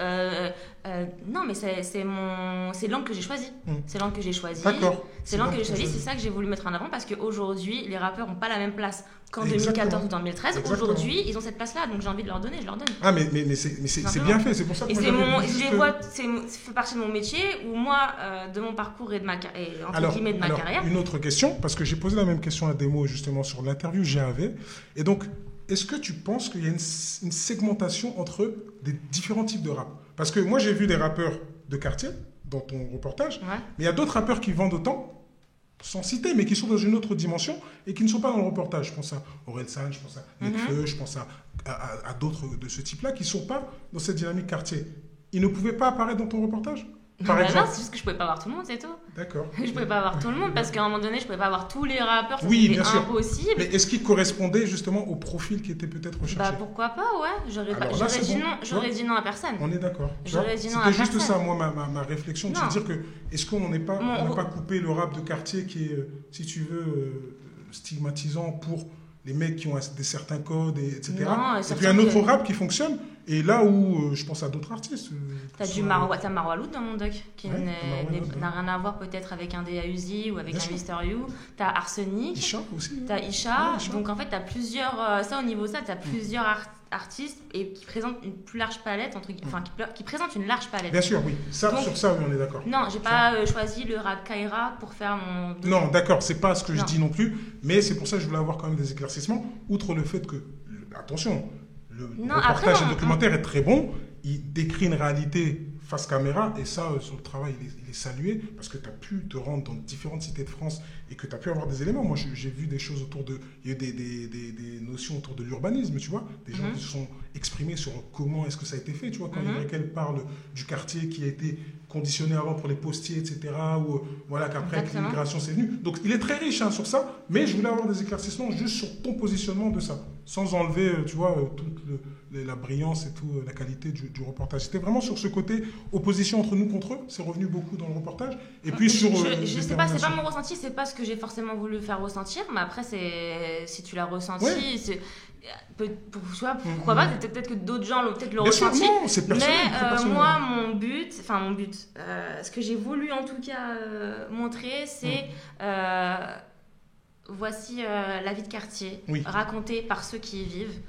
non, mais c'est l'angle que j'ai choisi. C'est l'angle que j'ai choisi. D'accord. C'est l'angle que j'ai choisi. C'est ça que j'ai voulu mettre en avant parce qu'aujourd'hui, les rappeurs n'ont pas la même place qu'en 2014 ou 2013. Aujourd'hui, ils ont cette place-là. Donc, j'ai envie de leur donner. Je leur donne. Ah, mais c'est bien fait. C'est pour ça que je les vois, ça fait partie de mon métier ou moi, de mon parcours et de ma carrière. Une autre question, parce que j'ai posé la même question à Demo justement sur l'interview que j'avais. Et donc, est-ce que tu penses qu'il y a une segmentation entre des différents types de rap? Parce que moi, j'ai vu des rappeurs de quartier dans ton reportage, mais il y a d'autres rappeurs qui vendent autant, sans citer, mais qui sont dans une autre dimension et qui ne sont pas dans le reportage. Je pense à Orelsan, je pense à Nekfeu, je pense à d'autres de ce type-là qui ne sont pas dans cette dynamique quartier. Ils ne pouvaient pas apparaître dans ton reportage? Par exemple. Non, c'est juste que je pouvais pas avoir tout le monde, c'est tout. D'accord. Je pouvais pas avoir tout le monde parce qu'à un moment donné, je pouvais pas avoir tous les rappeurs. Oui, bien sûr. Impossible. Mais est-ce qu'ils correspondaient justement au profil qui était peut-être recherché? Bah pourquoi pas, ouais. J'aurais dit non à personne. On est d'accord. J'aurais dit non à personne. C'était juste ça, moi, ma réflexion, de se dire que est-ce qu'on n'a pas coupé le rap de quartier qui est, si tu veux, stigmatisant pour les mecs qui ont certains codes, etc. Non, et puis un autre rap qui fonctionne. Et là où je pense à d'autres artistes. T'as Marwa Loud dans mon doc, qui n'a rien à voir peut-être avec un DA Uzi ou avec un Mr. You. T'as Arsenic. Isha aussi. T'as Isha. Donc en fait, t'as plusieurs. Ça, au niveau de ça, t'as plusieurs artistes et qui présentent une plus large palette, qui présentent une large palette. Bien sûr, oui. Sur ça, oui, on est d'accord. Non, j'ai pas choisi le rap Kaira pour faire mon. Non, d'accord, c'est pas ce que je dis non plus. Mais c'est pour ça que je voulais avoir quand même des éclaircissements. Outre le fait que. Attention. Le reportage et le documentaire est très bon. Il décrit une réalité face caméra. Et ça, sur le travail, il est salué. Parce que tu as pu te rendre dans différentes cités de France et que tu as pu avoir des éléments. Moi, j'ai vu des choses autour de... Il y a eu des notions autour de l'urbanisme, tu vois. Des gens qui se sont exprimés sur comment est-ce que ça a été fait. Tu vois, quand Yrikel parle du quartier qui a été conditionné avant pour les postiers, etc. Ou voilà, qu'après, avec l'immigration, c'est venu. Donc, il est très riche sur ça. Mais je voulais avoir des éclaircissements juste sur ton positionnement de ça. sans enlever, tu vois, toute la brillance et tout, la qualité du reportage. C'était vraiment sur ce côté opposition entre nous contre eux, c'est revenu beaucoup dans le reportage. Et puis sur... je sais pas, c'est pas mon ressenti, c'est pas ce que j'ai forcément voulu faire ressentir, mais après, si tu l'as ressenti, c'est... Pourquoi pas, peut-être que d'autres gens l'ont peut-être ressenti. Non, c'est personnel, mais moi, mon but, ce que j'ai voulu en tout cas montrer, c'est voici la vie de quartier, racontée par ceux qui y vivent,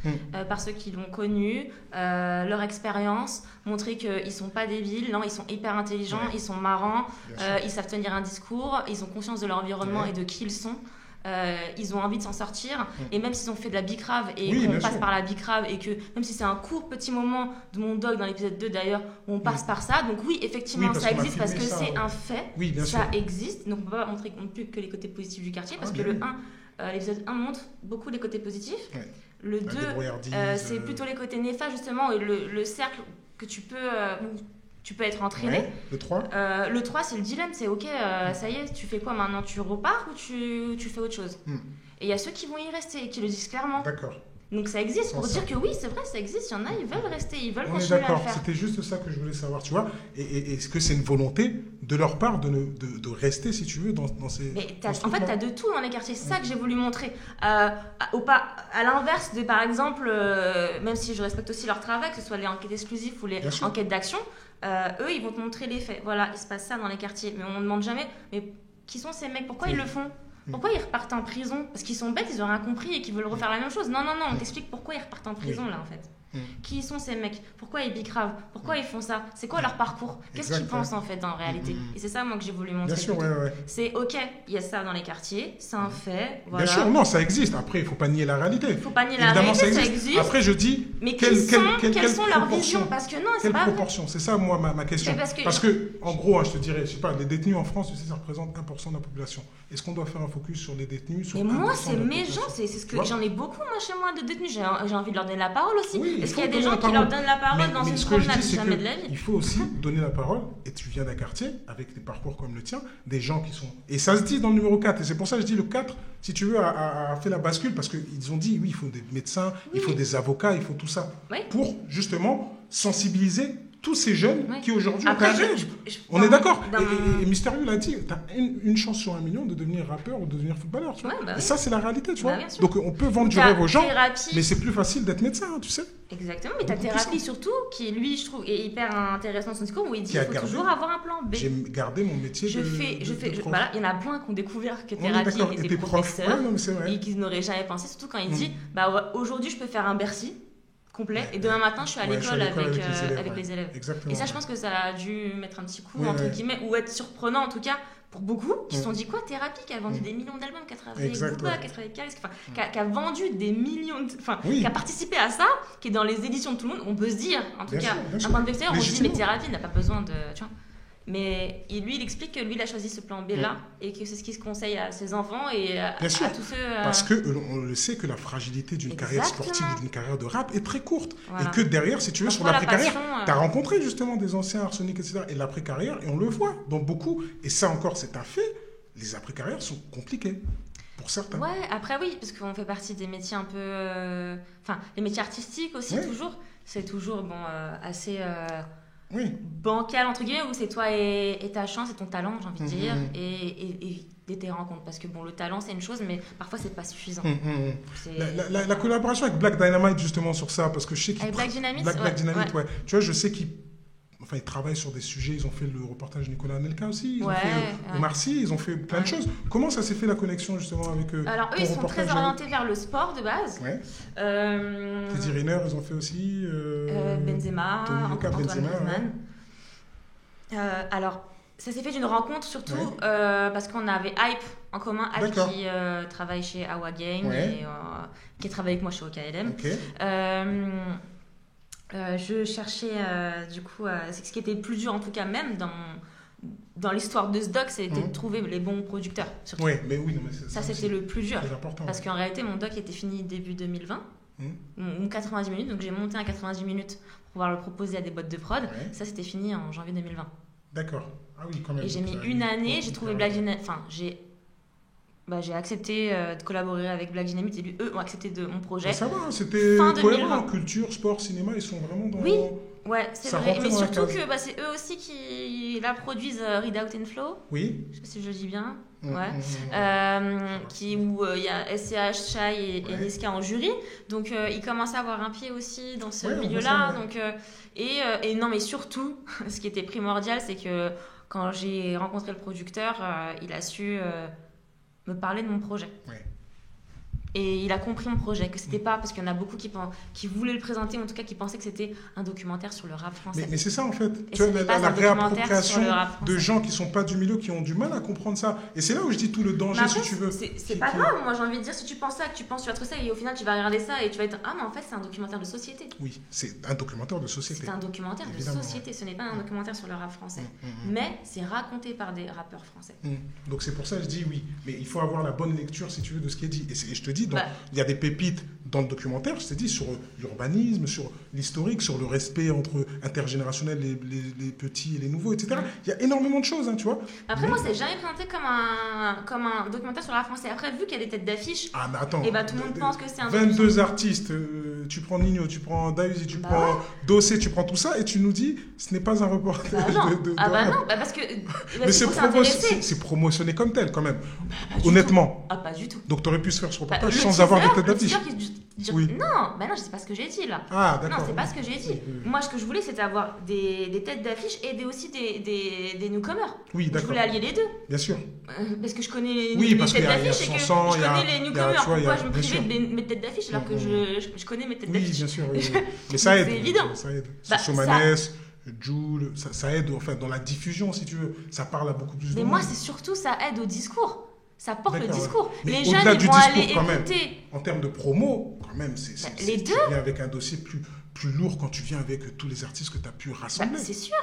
par ceux qui l'ont connue, leur expérience, montrer qu'ils ne sont pas débiles, non, ils sont hyper intelligents, ils sont marrants, ils savent tenir un discours, ils ont conscience de leur environnement et de qui ils sont. Ils ont envie de s'en sortir et même s'ils ont fait de la bicrave et qu'on passe par la bicrave et que même si c'est un court petit moment de mon doc dans l'épisode 2 d'ailleurs où on passe par ça, donc oui effectivement ça existe parce que c'est un fait, ça existe, donc on ne peut pas montrer non plus que les côtés positifs du quartier parce que le 1, l'épisode 1 montre beaucoup les côtés positifs, le 2 c'est plutôt les côtés néfastes justement et le cercle que tu peux être entraîné. Le 3 Le 3, c'est le dilemme, c'est ok, ça y est, tu fais quoi maintenant? Tu repars ou tu fais autre chose? Et il y a ceux qui vont y rester et qui le disent clairement. D'accord. Donc ça existe, pour dire que oui, c'est vrai, ça existe, il y en a, ils veulent rester, ils veulent continuer à le faire. C'était juste ça que je voulais savoir, tu vois. Et est-ce que c'est une volonté de leur part de rester, si tu veux, dans ces... En fait, tu as de tout dans les quartiers, c'est ça que j'ai voulu montrer. À l'inverse de, par exemple, même si je respecte aussi leur travail, que ce soit les enquêtes exclusives ou les enquêtes d'action, eux, ils vont te montrer les faits. Voilà, il se passe ça dans les quartiers. Mais on ne demande jamais, mais qui sont ces mecs? Pourquoi ils le font? Pourquoi ils repartent en prison? Parce qu'ils sont bêtes, ils n'ont rien compris et qu'ils veulent refaire la même chose. Non, on t'explique pourquoi ils repartent en prison, là, en fait. Qui sont ces mecs? Pourquoi ils bicravent? Pourquoi ils font ça? C'est quoi leur parcours? Qu'est-ce qu'ils pensent, en fait, en réalité? Et c'est ça, moi, que j'ai voulu montrer. Bien sûr, c'est ok, il y a ça dans les quartiers, c'est un fait. Voilà. Bien sûr, non, ça existe. Après, il ne faut pas nier la réalité. Il ne faut pas nier la réalité, ça existe. Après, je dis... Mais quelles sont leurs visions? Parce que non, c'est pas... Quelle proportion? C'est ça, moi, ma question. Parce que, en gros, je te dirais, je sais pas, les détenus en France, tu sais, ça représente 1% de la population. Est-ce qu'on doit faire un focus sur les détenus? Mais moi, c'est mes gens, c'est ce que j'en ai beaucoup, moi, chez moi, de détenus. J'ai envie de leur donner la parole aussi. Est-ce qu'il y a des gens qui leur donnent la parole dans une promenade? Jamais de la vie. Il faut aussi donner la parole, et tu viens d'un quartier, avec des parcours comme le tien, des gens qui sont... Et ça se dit dans le numéro 4, et c'est pour ça que je dis le 4, si tu veux, a fait la bascule, parce qu'ils ont dit, oui, il faut des médecins, il faut des avocats, il faut tout ça, pour justement sensibiliser tous ces jeunes qui aujourd'hui ont un rêve. On est d'accord. Et Mystérieux l'a dit, tu as une chance sur 1 million de devenir rappeur ou de devenir footballeur. Tu vois. Et ça, c'est la réalité. Tu vois. Donc, on peut vendre du rêve aux gens, mais c'est plus facile d'être médecin, tu sais. Exactement, mais ta thérapie surtout, qui lui, je trouve, est hyper intéressant dans son discours, où il dit qu'il faut toujours avoir un plan B. J'ai gardé mon métier voilà, il y en a plein qui ont découvert que thérapie était professeur et qu'ils n'auraient jamais pensé, surtout quand il dit aujourd'hui, je peux faire un Bercy complet et demain matin je suis à l'école avec les élèves. Exactement. Et ça je pense que ça a dû mettre un petit coup entre guillemets ou être surprenant en tout cas pour beaucoup qui se sont dit quoi, thérapie qui a vendu des millions d'albums, qui a travaillé avec Booba, qui a travaillé avec qui a vendu des millions qui a participé à ça, qui est dans les éditions de tout le monde, on peut se dire en tout cas d'un point de vue extérieur on se dit mais thérapie n'a pas besoin de tu vois. Mais lui, il explique que lui, il a choisi ce plan B-là et que c'est ce qu'il se conseille à ses enfants et à tous ceux... Parce qu'on le sait que la fragilité d'une carrière sportive ou d'une carrière de rap est très courte. Voilà. Et que derrière, si tu veux, sur l'après-carrière, tu as rencontré justement des anciens arseniques, etc. Et l'après-carrière, et on le voit dans beaucoup. Et ça encore, c'est un fait. Les après-carrières sont compliquées. Pour certains. Ouais, après oui, parce qu'on fait partie des métiers un peu... Enfin, les métiers artistiques aussi, toujours. C'est toujours, assez... bancal entre guillemets où c'est toi et ta chance et ton talent j'ai envie de dire et tes rencontres parce que le talent c'est une chose mais parfois c'est pas suffisant. La collaboration avec Black Dynamite justement sur ça parce que je sais qu'ils Black Dynamite tu vois je sais qu'ils travaillent sur des sujets, ils ont fait le reportage de Nicolas Anelka aussi, ils ont fait Omar Sy, ils ont fait plein de choses. Comment ça s'est fait la connexion justement avec Alors eux ils sont très orientés vers le sport de base. Teddy Riner ils ont fait aussi Benzema, Antoine Griezmann. Alors ça s'est fait d'une rencontre surtout parce qu'on avait Hype en commun, Hype qui travaille chez Awa Gang et qui travaille avec moi chez OKLM. Je cherchais du coup ce qui était le plus dur en tout cas même dans l'histoire de ce doc c'était de trouver les bons producteurs surtout. Non, ça c'était le plus dur important, parce qu'en réalité mon doc était fini début 2020 ou 90 minutes donc j'ai monté un 90 minutes pour pouvoir le proposer à des boîtes de prod. Ça c'était fini en janvier 2020. D'accord. Ah oui quand même. Et j'ai mis une année, j'ai trouvé Black Dynamite, j'ai j'ai accepté de collaborer avec Black Dynamite et eux ont accepté de mon projet. Ça va, c'était cohérent. Culture, sport, cinéma, ils sont vraiment dans... Oui, ouais, c'est vrai. Mais surtout que c'est eux aussi qui la produisent Read Out and Flow. Oui. Je sais pas si je le dis bien. Ouais. Où il y a SCH, Shai et Niska en jury. Donc ils commencent à avoir un pied aussi dans ce milieu-là. Donc, et non, mais surtout, ce qui était primordial, c'est que quand j'ai rencontré le producteur, il a su me parler de mon projet. Ouais. Et il a compris mon projet, que c'était pas, parce qu'il y en a beaucoup qui voulaient le présenter, ou en tout cas qui pensaient que c'était un documentaire sur le rap français. Mais c'est ça en fait, tu vois, la réappropriation de gens qui sont pas du milieu, qui ont du mal à comprendre ça. Et c'est là où je dis tout le danger, après, si tu veux. C'est pas grave, moi j'ai envie de dire, si tu penses ça, que tu penses tu vas trouver ça, et au final tu vas regarder ça, et tu vas être, ah mais en fait c'est un documentaire de société. Oui, c'est un documentaire de société. C'est un documentaire de société, ce n'est pas un documentaire sur le rap français. Mais c'est raconté par des rappeurs français. Donc c'est pour ça que je dis oui, mais il faut avoir la bonne lecture, si tu veux, de ce qui est dit. Et je te dis, il y a des pépites dans le documentaire, je t'ai dit, sur l'urbanisme, sur l'historique, sur le respect entre intergénérationnel, les petits et les nouveaux, etc. Il y a énormément de choses, tu vois. Après, moi, c'est jamais présenté comme un documentaire sur l'art français. Après, vu qu'il y a des têtes d'affiche, mais attends, et tout le monde pense que c'est un 22 artistes, tu prends Nino, tu prends Dahuzi, tu prends Dossé, tu prends tout ça, et tu nous dis, ce n'est pas un reportage non, parce que... mais c'est promotionné comme tel, quand même, honnêtement. Pas du tout. Donc, tu aurais pu se faire ce reportage sans avoir de tête d'affiche. Oui. Non, c'est pas ce que j'ai dit là. Ah, d'accord. Non, c'est pas ce que j'ai dit. Moi, ce que je voulais, c'était avoir des têtes d'affiche et aussi des newcomers. Oui, d'accord. Je voulais allier les deux. Bien sûr. Parce que je connais les têtes d'affiche et que je connais les newcomers. Pourquoi je me privais de mes têtes d'affiche alors que je connais mes têtes d'affiche? Oui, bien sûr. Mais ça aide. C'est évident. Ça aide. Somanes, Jul, ça aide en fait dans la diffusion, si tu veux. Ça parle à beaucoup plus de monde. Mais moi, c'est surtout ça aide au discours. Ça porte le discours. Mais les jeunes ils vont aller écouter. En termes de promo, quand même, les deux. Tu viens avec un dossier plus lourd quand tu viens avec tous les artistes que tu as pu rassembler. C'est sûr.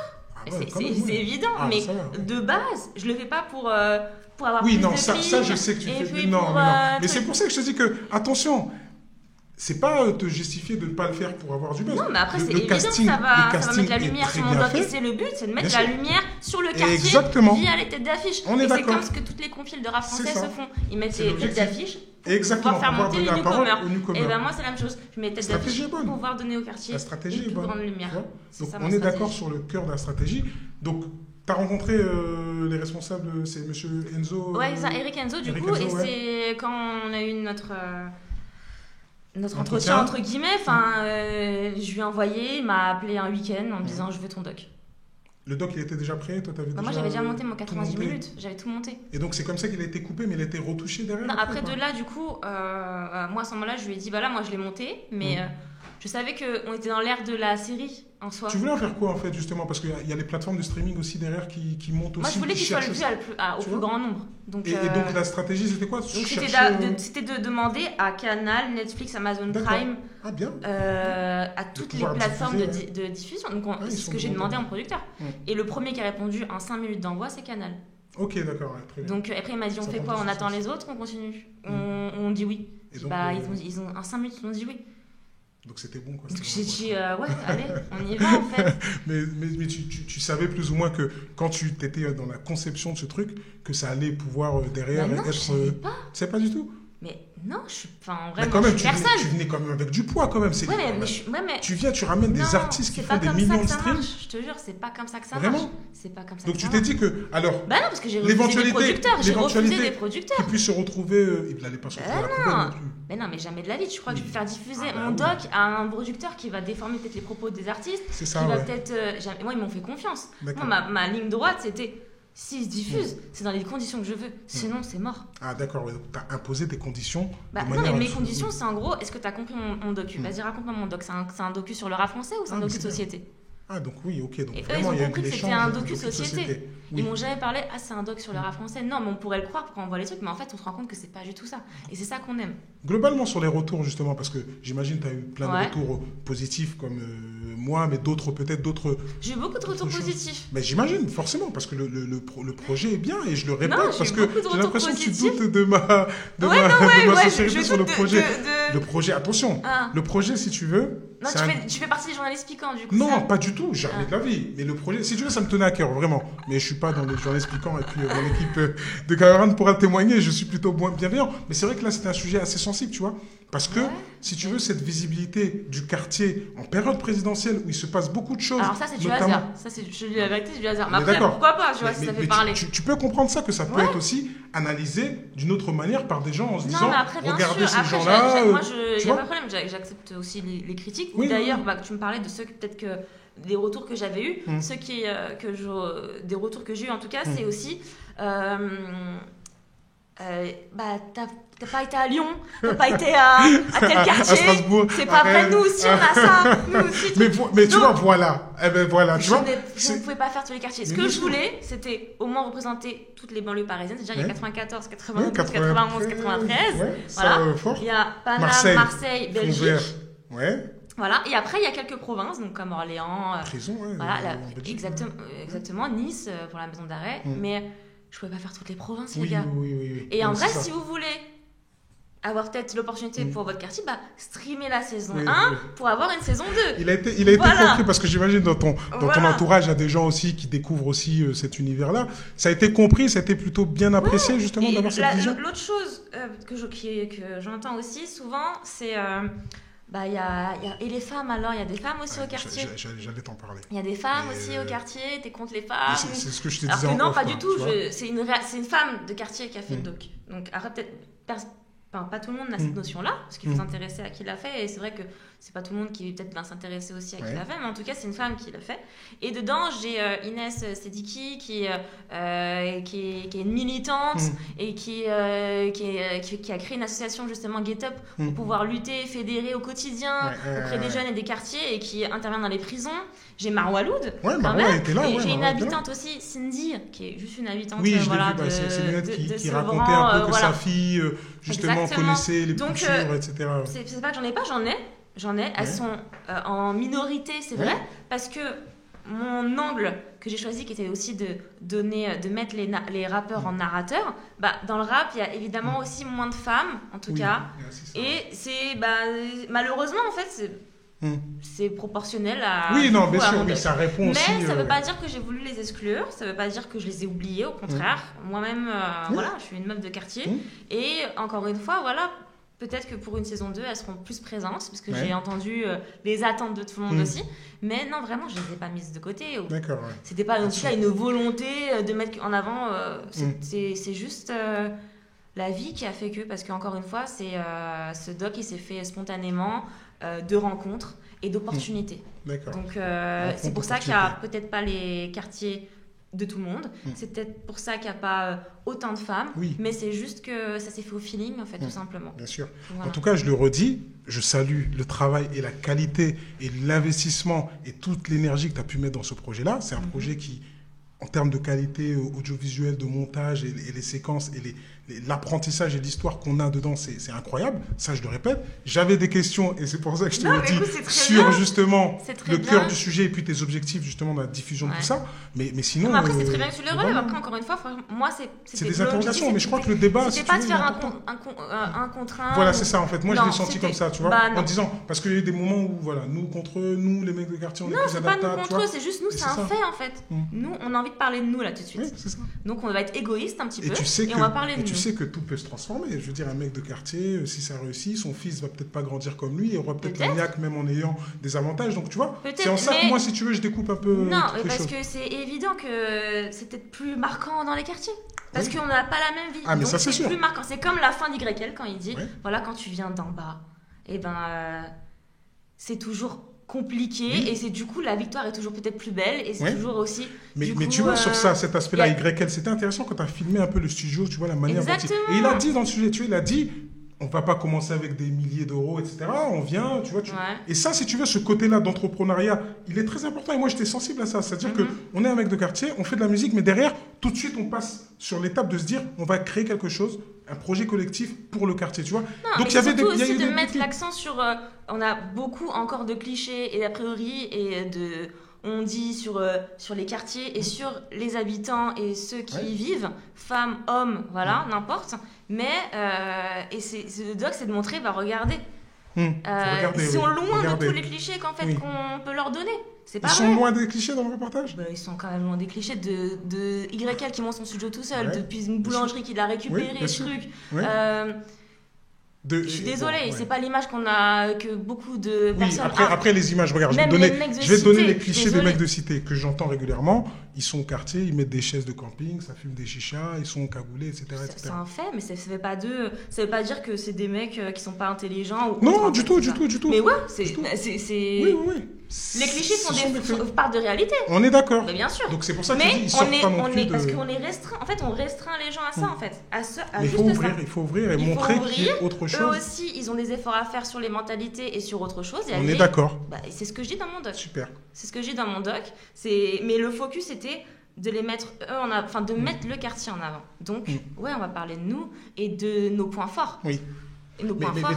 C'est évident. Mais de base, je le fais pas pour avoir plus de ça je sais que tu fais. Non. Mais c'est pour ça que je te dis que, attention, c'est pas te justifier de ne pas le faire pour avoir du buzz. Non, mais après, c'est évident que ça va mettre la lumière sur mon doc. Et c'est le but, c'est de mettre la lumière sur le quartier via les têtes d'affiche. Et c'est comme ce que toutes les compiles de rap français se font. Ils mettent les têtes d'affiche pour pouvoir faire monter les newcomers. Et moi, c'est la même chose. Je mets les têtes d'affiche pour pouvoir donner au quartier une plus grande lumière. Donc, on est d'accord sur le cœur de la stratégie. Donc, tu as rencontré les responsables, c'est monsieur Enzo. Ouais, ça, Eric Enzo, du coup. Et c'est quand on a eu notre entretien entre guillemets, je lui ai envoyé, il m'a appelé un week-end en me disant je veux ton doc. Le doc il était déjà prêt, toi t'avais moi j'avais déjà monté mon 90 minutes, j'avais tout monté. Et donc c'est comme ça qu'il a été coupé, mais il a été retouché derrière? Non, après de là du coup, moi à ce moment-là je lui ai dit moi je l'ai monté, mais je savais qu'on était dans l'ère de la série en soi. Tu voulais en faire quoi en fait justement? Parce qu'il y a les plateformes de streaming aussi derrière qui montent aussi. Moi je voulais qu'il soit le vu au plus grand nombre. Donc, et donc la stratégie c'était quoi? C'était de demander à Canal, Netflix, Amazon Prime, à toutes les plateformes de diffusion. Donc c'est ce que j'ai demandé à mon producteur. Et le premier qui a répondu en 5 minutes d'envoi c'est Canal. Ok, d'accord. Donc après il m'a dit on fait quoi? On attend les autres, on continue? On dit oui. Ils ont en 5 minutes ils ont dit oui. Donc c'était bon quoi. Donc j'ai dit allez, on y va en fait. mais tu savais plus ou moins que quand tu étais dans la conception de ce truc, que ça allait pouvoir derrière non, être. Je savais pas. Tu sais pas du tout? Mais non, en vrai, quand même, tu venais quand même avec du poids quand même. Mais tu viens, tu ramènes des artistes qui font des millions de streams. Je te jure, c'est pas comme ça que ça marche. Vraiment? C'est pas comme ça. Donc tu t'es dit que alors. Bah non, parce que j'ai refusé des producteurs. J'ai refusé des producteurs. Qui puissent se retrouver, il n'allait pas se retrouver à la poubelle non plus. Mais non, mais jamais de la vie. Tu crois que je peux faire diffuser mon doc à un producteur qui va déformer peut-être les propos des artistes? C'est ça. Qui va peut-être. Moi, ils m'ont fait confiance. Moi, ma ligne droite, c'était. S'ils se diffusent, c'est dans les conditions que je veux. Sinon, c'est mort. Ah, d'accord. Donc, tu as imposé tes conditions. Non, mais mes conditions, c'est en gros, est-ce que tu as compris mon docu? Vas-y, raconte-moi mon doc. C'est un docu sur le rap français ou c'est un docu de société? Ah, donc oui, ok. Donc, et eux, ils ont compris que c'était un docu-société. Ils m'ont jamais parlé, c'est un doc sur le rap français. Non, mais on pourrait le croire quand on voit les trucs, mais en fait, on se rend compte que c'est pas du tout ça. Et c'est ça qu'on aime. Globalement, sur les retours, justement, parce que j'imagine que tu as eu plein de retours positifs comme moi, mais peut-être d'autres. J'ai eu beaucoup de retours positifs. Mais j'imagine, forcément, parce que le projet est bien, et je le répète, parce que j'ai l'impression que tu doutes de ma sincérité sur le projet. Le projet, attention, le projet, si tu veux, Non, tu fais partie des journalistes piquants, du coup. Non, pas du tout, jamais de la vie. Mais le projet, si tu veux, ça me tenait à cœur, vraiment. Mais je suis pas dans les journalistes piquants, et puis mon équipe de camarades pourra témoigner, je suis plutôt bienveillant. Mais c'est vrai que là, c'est un sujet assez sensible, tu vois. Parce que, si tu veux, cette visibilité du quartier en période présidentielle où il se passe beaucoup de choses. Alors ça, c'est du hasard. Ça, je dis la vérité, c'est du hasard. Mais après, pourquoi pas, tu vois, si ça fait parler. Tu peux comprendre ça, que ça peut être aussi analysé d'une autre manière par des gens en se disant, regardez ces gens-là. Moi, il n'y a pas de problème, j'accepte aussi les critiques. Oui, d'ailleurs, tu me parlais de ceux que peut-être que des retours que j'avais eus, des retours que j'ai eus en tout cas, c'est aussi t'as pas été à Lyon, t'as pas été à tel quartier, c'est pas vrai, nous aussi on a ça, nous aussi. Mais tu vois, voilà, tu vois. Je ne pouvais pas faire tous les quartiers. Ce que je voulais, c'était au moins représenter toutes les banlieues parisiennes. Déjà, il y a 94, 92, 91, 93. Voilà. Il y a Paname, Marseille, Belgique. Voilà, et après il y a quelques provinces, donc comme Orléans, exactement, Nice pour la maison d'arrêt, mais je pouvais pas faire toutes les provinces, les gars. Oui. Et en vrai, si vous voulez avoir peut-être l'opportunité pour votre quartier, streamer la saison 1 pour avoir une saison 2. Il a été compris, parce que j'imagine dans ton entourage, il y a des gens aussi qui découvrent aussi cet univers-là. Ça a été compris, ça a été plutôt bien apprécié justement d'avoir cette vision. L'autre chose que j'entends aussi souvent, c'est... et les femmes alors, il y a des femmes aussi au quartier. J'allais t'en parler. Il y a des femmes aussi au quartier, t'es contre les femmes. C'est ce que je te disais en non, off, pas du tout. C'est une femme de quartier qui a fait le doc. Donc après peut-être pas tout le monde a cette notion-là, parce qu'il faut s'intéresser à qui l'a fait, et c'est vrai que c'est pas tout le monde qui peut-être va s'intéresser aussi à qui l'a fait, mais en tout cas c'est une femme qui l'a fait. Et dedans j'ai Inès Sediki qui est une militante et qui a créé une association justement Get Up pour pouvoir lutter, fédérer au quotidien auprès des jeunes et des quartiers, et qui intervient dans les prisons. J'ai Marwa Loud, j'ai une habitante aussi, Cindy, qui est juste une habitante c'est une qui racontait un peu que sa fille justement connaissait les cultures, etc. C'est pas que j'en ai pas, j'en ai. Elles sont en minorité, c'est vrai, parce que mon angle que j'ai choisi, qui était aussi de mettre les rappeurs en narrateurs, dans le rap, il y a évidemment aussi moins de femmes, en tout cas, et c'est malheureusement en fait c'est proportionnel à... Oui, non, bien sûr, mais ça répond aussi... Mais ça ne veut pas dire que j'ai voulu les exclure, ça ne veut pas dire que je les ai oubliés, au contraire. Moi-même, je suis une meuf de quartier. Et encore une fois, peut-être que pour une saison 2, elles seront plus présentes, parce que j'ai entendu les attentes de tout le monde aussi. Mais non, vraiment, je ne les ai pas mises de côté. D'accord, C'était pas en tout cas une volonté de mettre en avant. C'est juste... la vie qui a fait que, parce qu'encore une fois, ce doc, il s'est fait spontanément de rencontres et d'opportunités. D'accord. Donc, c'est pour ça qu'il n'y a peut-être pas les quartiers de tout le monde. C'est peut-être pour ça qu'il n'y a pas autant de femmes. Mais c'est juste que ça s'est fait au feeling, en fait, tout simplement. Bien sûr. Voilà. En tout cas, je le redis, je salue le travail et la qualité et l'investissement et toute l'énergie que tu as pu mettre dans ce projet-là. C'est un projet qui, en termes de qualité audiovisuelle, de montage et les séquences et l'apprentissage et l'histoire qu'on a dedans, c'est incroyable. Ça, je le répète. J'avais des questions, et c'est pour ça que je te l'ai dit, sur justement le cœur du sujet et puis tes objectifs justement dans la diffusion de tout ça. Mais sinon... après, c'est très bien que tu le relèves. Après, encore une fois, moi, c'est des interrogations, mais je crois que le débat... C'était pas de faire un contre un. Voilà, c'est ça, en fait. Moi, je l'ai senti comme ça, tu vois, en disant... Parce qu'il y a eu des moments où, nous contre eux, nous, les mecs de quartier, on est plus adaptables. Non, c'est pas nous contre eux, c'est juste nous, c'est un fait, en fait. Nous, on a envie de parler de nous, là, tout de suite. Oui, c'est ça. Donc, on va être égoïste un petit peu, et on va parler de nous. Tu sais que tout peut se transformer. Je veux dire, un mec de quartier, si ça réussit, son fils va peut-être pas grandir comme lui, il aura peut-être la niaque même en ayant des avantages. Donc, tu vois, c'est en ça que moi, si tu veux, je découpe un peu. Non, parce que c'est évident que c'est peut-être plus marquant dans les quartiers. Parce qu'on n'a pas la même vie. Ah, mais donc ça, c'est sûr. Plus marquant. C'est comme la fin d'YL quand il dit voilà, quand tu viens d'en bas, c'est toujours compliqué, et c'est du coup la victoire est toujours peut-être plus belle, et c'est toujours aussi mais tu vois sur ça, cet aspect-là, YL, c'était intéressant quand tu as filmé un peu le studio, tu vois la manière dont et il a dit dans le sujet, il a dit on va pas commencer avec des milliers d'euros, etc. On vient, tu vois. Et ça, si tu veux, ce côté-là d'entrepreneuriat, il est très important. Et moi, j'étais sensible à ça. C'est-à-dire qu'on est un mec de quartier, on fait de la musique, mais derrière, tout de suite, on passe sur l'étape de se dire, on va créer quelque chose, un projet collectif pour le quartier, tu vois. Non, donc il y avait surtout aussi de mettre l'accent sur... on a beaucoup encore de clichés et d'a priori et de... On dit sur les quartiers et sur les habitants et ceux qui y vivent, femmes, hommes, voilà, n'importe. Mais, et le doc, c'est de montrer, regardez, Ils sont loin de tous les clichés qu'on peut leur donner. C'est pas ils sont loin des clichés dans le reportage. Ils sont quand même loin des clichés de YL qui monte son studio tout seul, depuis une boulangerie qu'il a récupéré, truc. Je suis désolée, c'est pas l'image que beaucoup de personnes. Après les images, regarde, je vais te donner les clichés des mecs de cité que j'entends régulièrement. Ils sont au quartier, ils mettent des chaises de camping, ça fume des chichas, ils sont cagoulés, etc. C'est un fait, mais ça veut pas dire que c'est des mecs qui sont pas intelligents. Non, du tout. Mais ouais, c'est. Oui. Les clichés partent de réalité. On est d'accord. Mais bien sûr. Donc c'est pour ça qu'ils sortent pas non plus parce qu'on les restreint. En fait, on restreint les gens à ça, en fait. Il faut ouvrir et montrer qu'il y a autre chose. Eux aussi, ils ont des efforts à faire sur les mentalités et sur autre chose. On est d'accord. C'est ce que je dis dans mon doc. Super. C'est ce que je dis dans mon doc. Mais le focus était de les mettre de mettre le quartier en avant. Donc, on va parler de nous et de nos points forts. Oui. Mais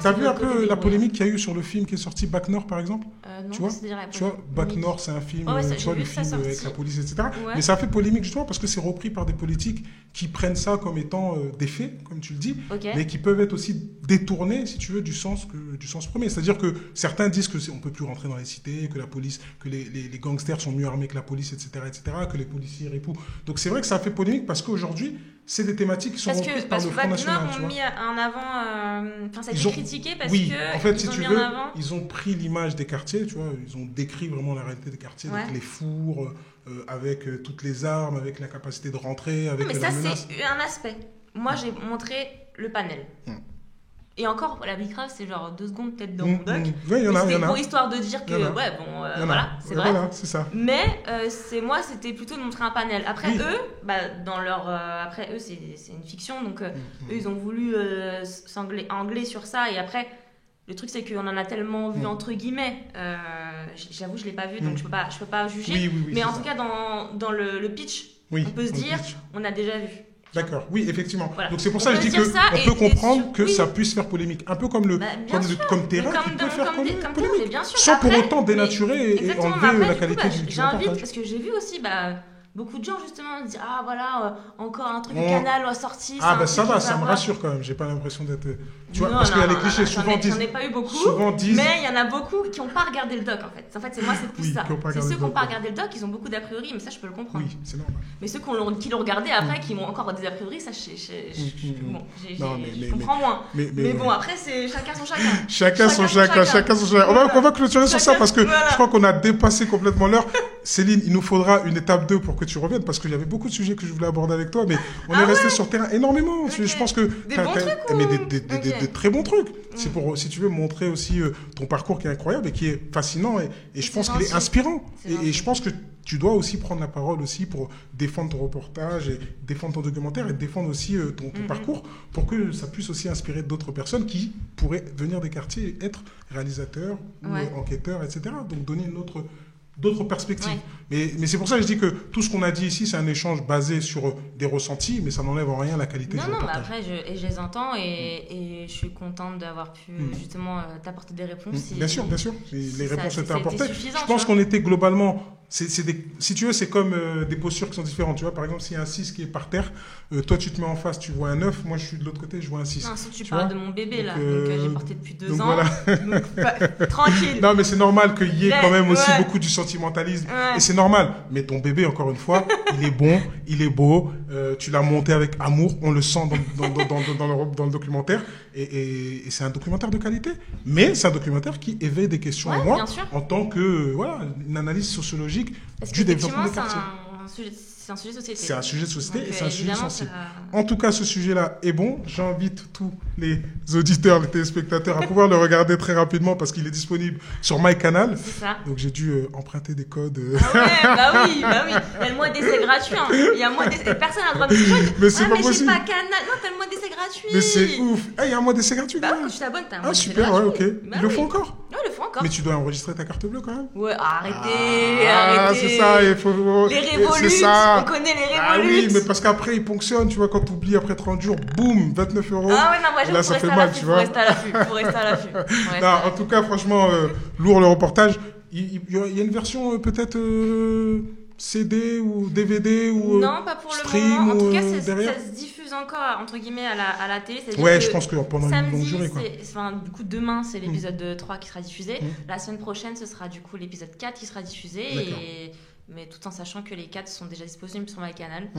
t'as vu un peu la polémique qu'il y a eu sur le film qui est sorti Bac Nord par exemple? Non, tu vois, Bac Nord c'est un film, tu vois, le film avec la police, etc. Ouais. Mais ça a fait polémique justement parce que c'est repris par des politiques qui prennent ça comme étant des faits, comme tu le dis, mais qui peuvent être aussi détournés, si tu veux, du sens premier. C'est-à-dire que certains disent que on peut plus rentrer dans les cités, que la police, que les gangsters sont mieux armés que la police, etc., que les policiers et tout. Donc c'est vrai que ça a fait polémique parce qu'aujourd'hui c'est des thématiques qui sont reprises par le Front National. Parce que ont mis en avant, ça a été critiqué parce que en fait, si tu veux, ils ont pris l'image des quartiers, tu vois, ils ont décrit vraiment la réalité des quartiers, avec les fours, avec toutes les armes, avec la capacité de rentrer, avec la menace. C'est un aspect. Moi, j'ai montré le panel. Et encore, la Bicrave, c'est genre 2 secondes peut-être dans mon doc. Oui, il y en a. C'était pour histoire de dire que, voilà, c'est vrai. Voilà, c'est ça. Mais c'était plutôt de montrer un panel. Après, eux, c'est une fiction, donc eux, ils ont voulu s'angler sur ça. Et après, le truc, c'est qu'on en a tellement vu, entre guillemets. J'avoue, je ne l'ai pas vu, donc je peux pas juger. Mais en tout cas, dans le pitch, on peut se dire, on a déjà vu. D'accord, oui, effectivement. Voilà. Donc c'est pour ça que je dis qu'on peut comprendre que ça puisse faire polémique. Un peu comme comme terrain qui peut faire polémique. Sans pour autant dénaturer et enlever la qualité du J'invite, parce que j'ai vu aussi beaucoup de gens justement disent encore un truc de Canal ou sorti. Ça va, ça me rassure quand même. J'ai pas l'impression d'être. Tu vois, parce qu'il y a les clichés souvent disent. J'en ai pas eu beaucoup. Mais il y en a beaucoup qui n'ont pas regardé le doc en fait. En fait, c'est plus ça. C'est ceux qui n'ont pas regardé le doc, ils ont beaucoup d'a priori, mais ça je peux le comprendre. Oui, c'est normal. Mais ceux qui l'ont regardé après, qui ont encore des a priori, ça je comprends moins. Mais bon, après c'est chacun son chacun. Chacun son chacun. On va clôturer sur ça parce que je crois qu'on a dépassé complètement l'heure. Céline, il nous faudra une étape 2 pour que tu reviennes parce qu'il y avait beaucoup de sujets que je voulais aborder avec toi, mais on est resté sur terrain énormément. Okay. Je pense que des très bons trucs. C'est pour, si tu veux, montrer aussi ton parcours qui est incroyable et qui est fascinant et je pense qu'il est inspirant. Et je pense que tu dois aussi prendre la parole aussi pour défendre ton reportage et défendre ton documentaire et défendre aussi ton parcours pour que ça puisse aussi inspirer d'autres personnes qui pourraient venir des quartiers et être réalisateurs ou enquêteurs, etc. Donc donner d'autres perspectives. Mais c'est pour ça que je dis que tout ce qu'on a dit ici, c'est un échange basé sur des ressentis, mais ça n'enlève en rien la qualité du reportage. Non, mais après, je les entends et je suis contente d'avoir pu justement t'apporter des réponses. Bien sûr. Les réponses étaient importantes. Je pense qu'on était globalement... si tu veux, c'est comme des postures qui sont différentes. Tu vois, par exemple, s'il y a un 6 qui est par terre, toi, tu te mets en face, tu vois un 9. Moi, je suis de l'autre côté, je vois un 6. Non, si tu parles de mon bébé, là. Donc, j'ai porté depuis 2 ans. Voilà. Donc, tranquille. Non, mais c'est normal qu'il y ait quand même aussi beaucoup du sentimentalisme. Et c'est normal. Mais ton bébé, encore une fois, il est bon, il est beau. Tu l'as monté avec amour. On le sent dans le documentaire. Et c'est un documentaire de qualité. Mais c'est un documentaire qui éveille des questions en moi. En tant que, une analyse sociologique du développement des quartiers. C'est un sujet de société. C'est un sujet de société et c'est un sujet sensible. Ça... En tout cas, ce sujet-là est bon. J'invite tous les auditeurs, les téléspectateurs à pouvoir le regarder très rapidement parce qu'il est disponible sur MyCanal. C'est ça. Donc j'ai dû emprunter des codes. Bah oui. Il y a le mois d'essai gratuit. Il y a le mois d'essai. Personne n'a le droit de me mais c'est pas possible. Mais j'ai pas Canal. Non, t'as le mois d'essai gratuit. Mais c'est ouf. Il y a un mois d'essai gratuit. Bah quand tu t'abonnes, t'as un mois d'essai gratuit. Ah super, ok. Bah Ils le font encore. Non, ils le font encore. Mais tu dois enregistrer ta carte bleue quand même. Ouais, arrêtez. C'est ça, il faut. Les révolus. On connaît les révolus. Ah oui, mais parce qu'après, ils ponctionnent, tu vois, quand tu oublies après 30 jours, boum, 29 €. Ah ouais, non, moi, là, ça fait mal, tu vois. Faut rester à l'affût. En tout cas, franchement, lourd le reportage. Il y a une version peut-être CD ou DVD ou non, pas pour stream le moment. En tout cas, ça derrière. se diffuse plus encore, entre guillemets, à la télé. Ouais, je pense que pendant une longue durée. Du coup, demain, c'est l'épisode 3 qui sera diffusé. La semaine prochaine, ce sera du coup l'épisode 4 qui sera diffusé. Mais tout en sachant que les 4 sont déjà disponibles sur MyCanal.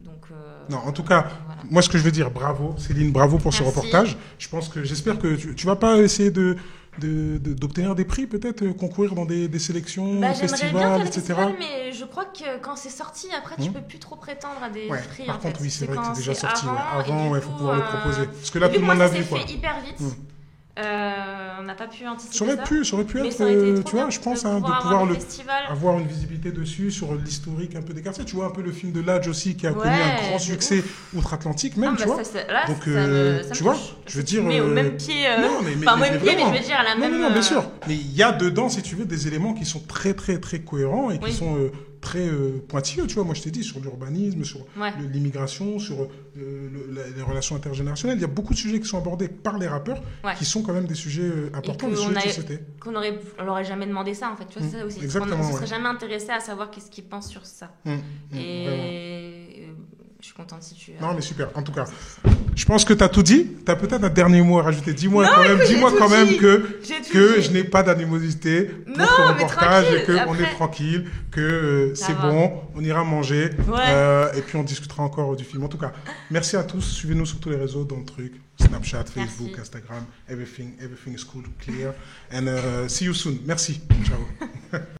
Donc, non, en tout cas, moi, ce que je veux dire, bravo, Céline, bravo pour ce reportage. J'espère que tu vas pas essayer d'obtenir des prix, peut-être concourir dans des sélections, festivals, etc. Festivals, mais je crois que quand c'est sorti, après, tu peux plus trop prétendre à des prix. Par contre, oui, c'est vrai que c'est déjà sorti. Avant, il faut pouvoir le proposer. Parce que là, tout le monde l'a vu. Ça s'est fait hyper vite. On n'a pas pu anticiper ça aurait pu être, tu vois, je pense, de pouvoir avoir une visibilité dessus sur l'historique un peu des quartiers. Tu vois, un peu le film de Ladj aussi qui a connu un grand succès outre-Atlantique même, tu vois. Donc, tu vois, je veux dire... Mais au même pied, pas au même pied, mais je veux dire à la même... Non, bien sûr. Mais il y a dedans, si tu veux, des éléments qui sont très, très, très cohérents et qui sont... très pointilleux, tu vois, moi je t'ai dit, sur l'urbanisme, sur l'immigration, sur les relations intergénérationnelles, il y a beaucoup de sujets qui sont abordés par les rappeurs, qui sont quand même des sujets importants, des sujets de société. On leur aurait jamais demandé ça, en fait, tu vois, c'est ça aussi. Exactement, on ne serait jamais intéressé à savoir qu'est-ce qu'ils pensent sur ça. Je suis contente si tu... Non, mais super, en tout cas. Je pense que tu as tout dit. Tu as peut-être un dernier mot à rajouter. Dis-moi quand même que je n'ai pas d'animosité pour ton reportage et qu'on est tranquille, que c'est bon, on ira manger et puis on discutera encore du film. En tout cas, merci à tous. Suivez-nous sur tous les réseaux dans le truc. Snapchat, Facebook, Instagram, everything is cool, clear. And see you soon. Merci. Ciao.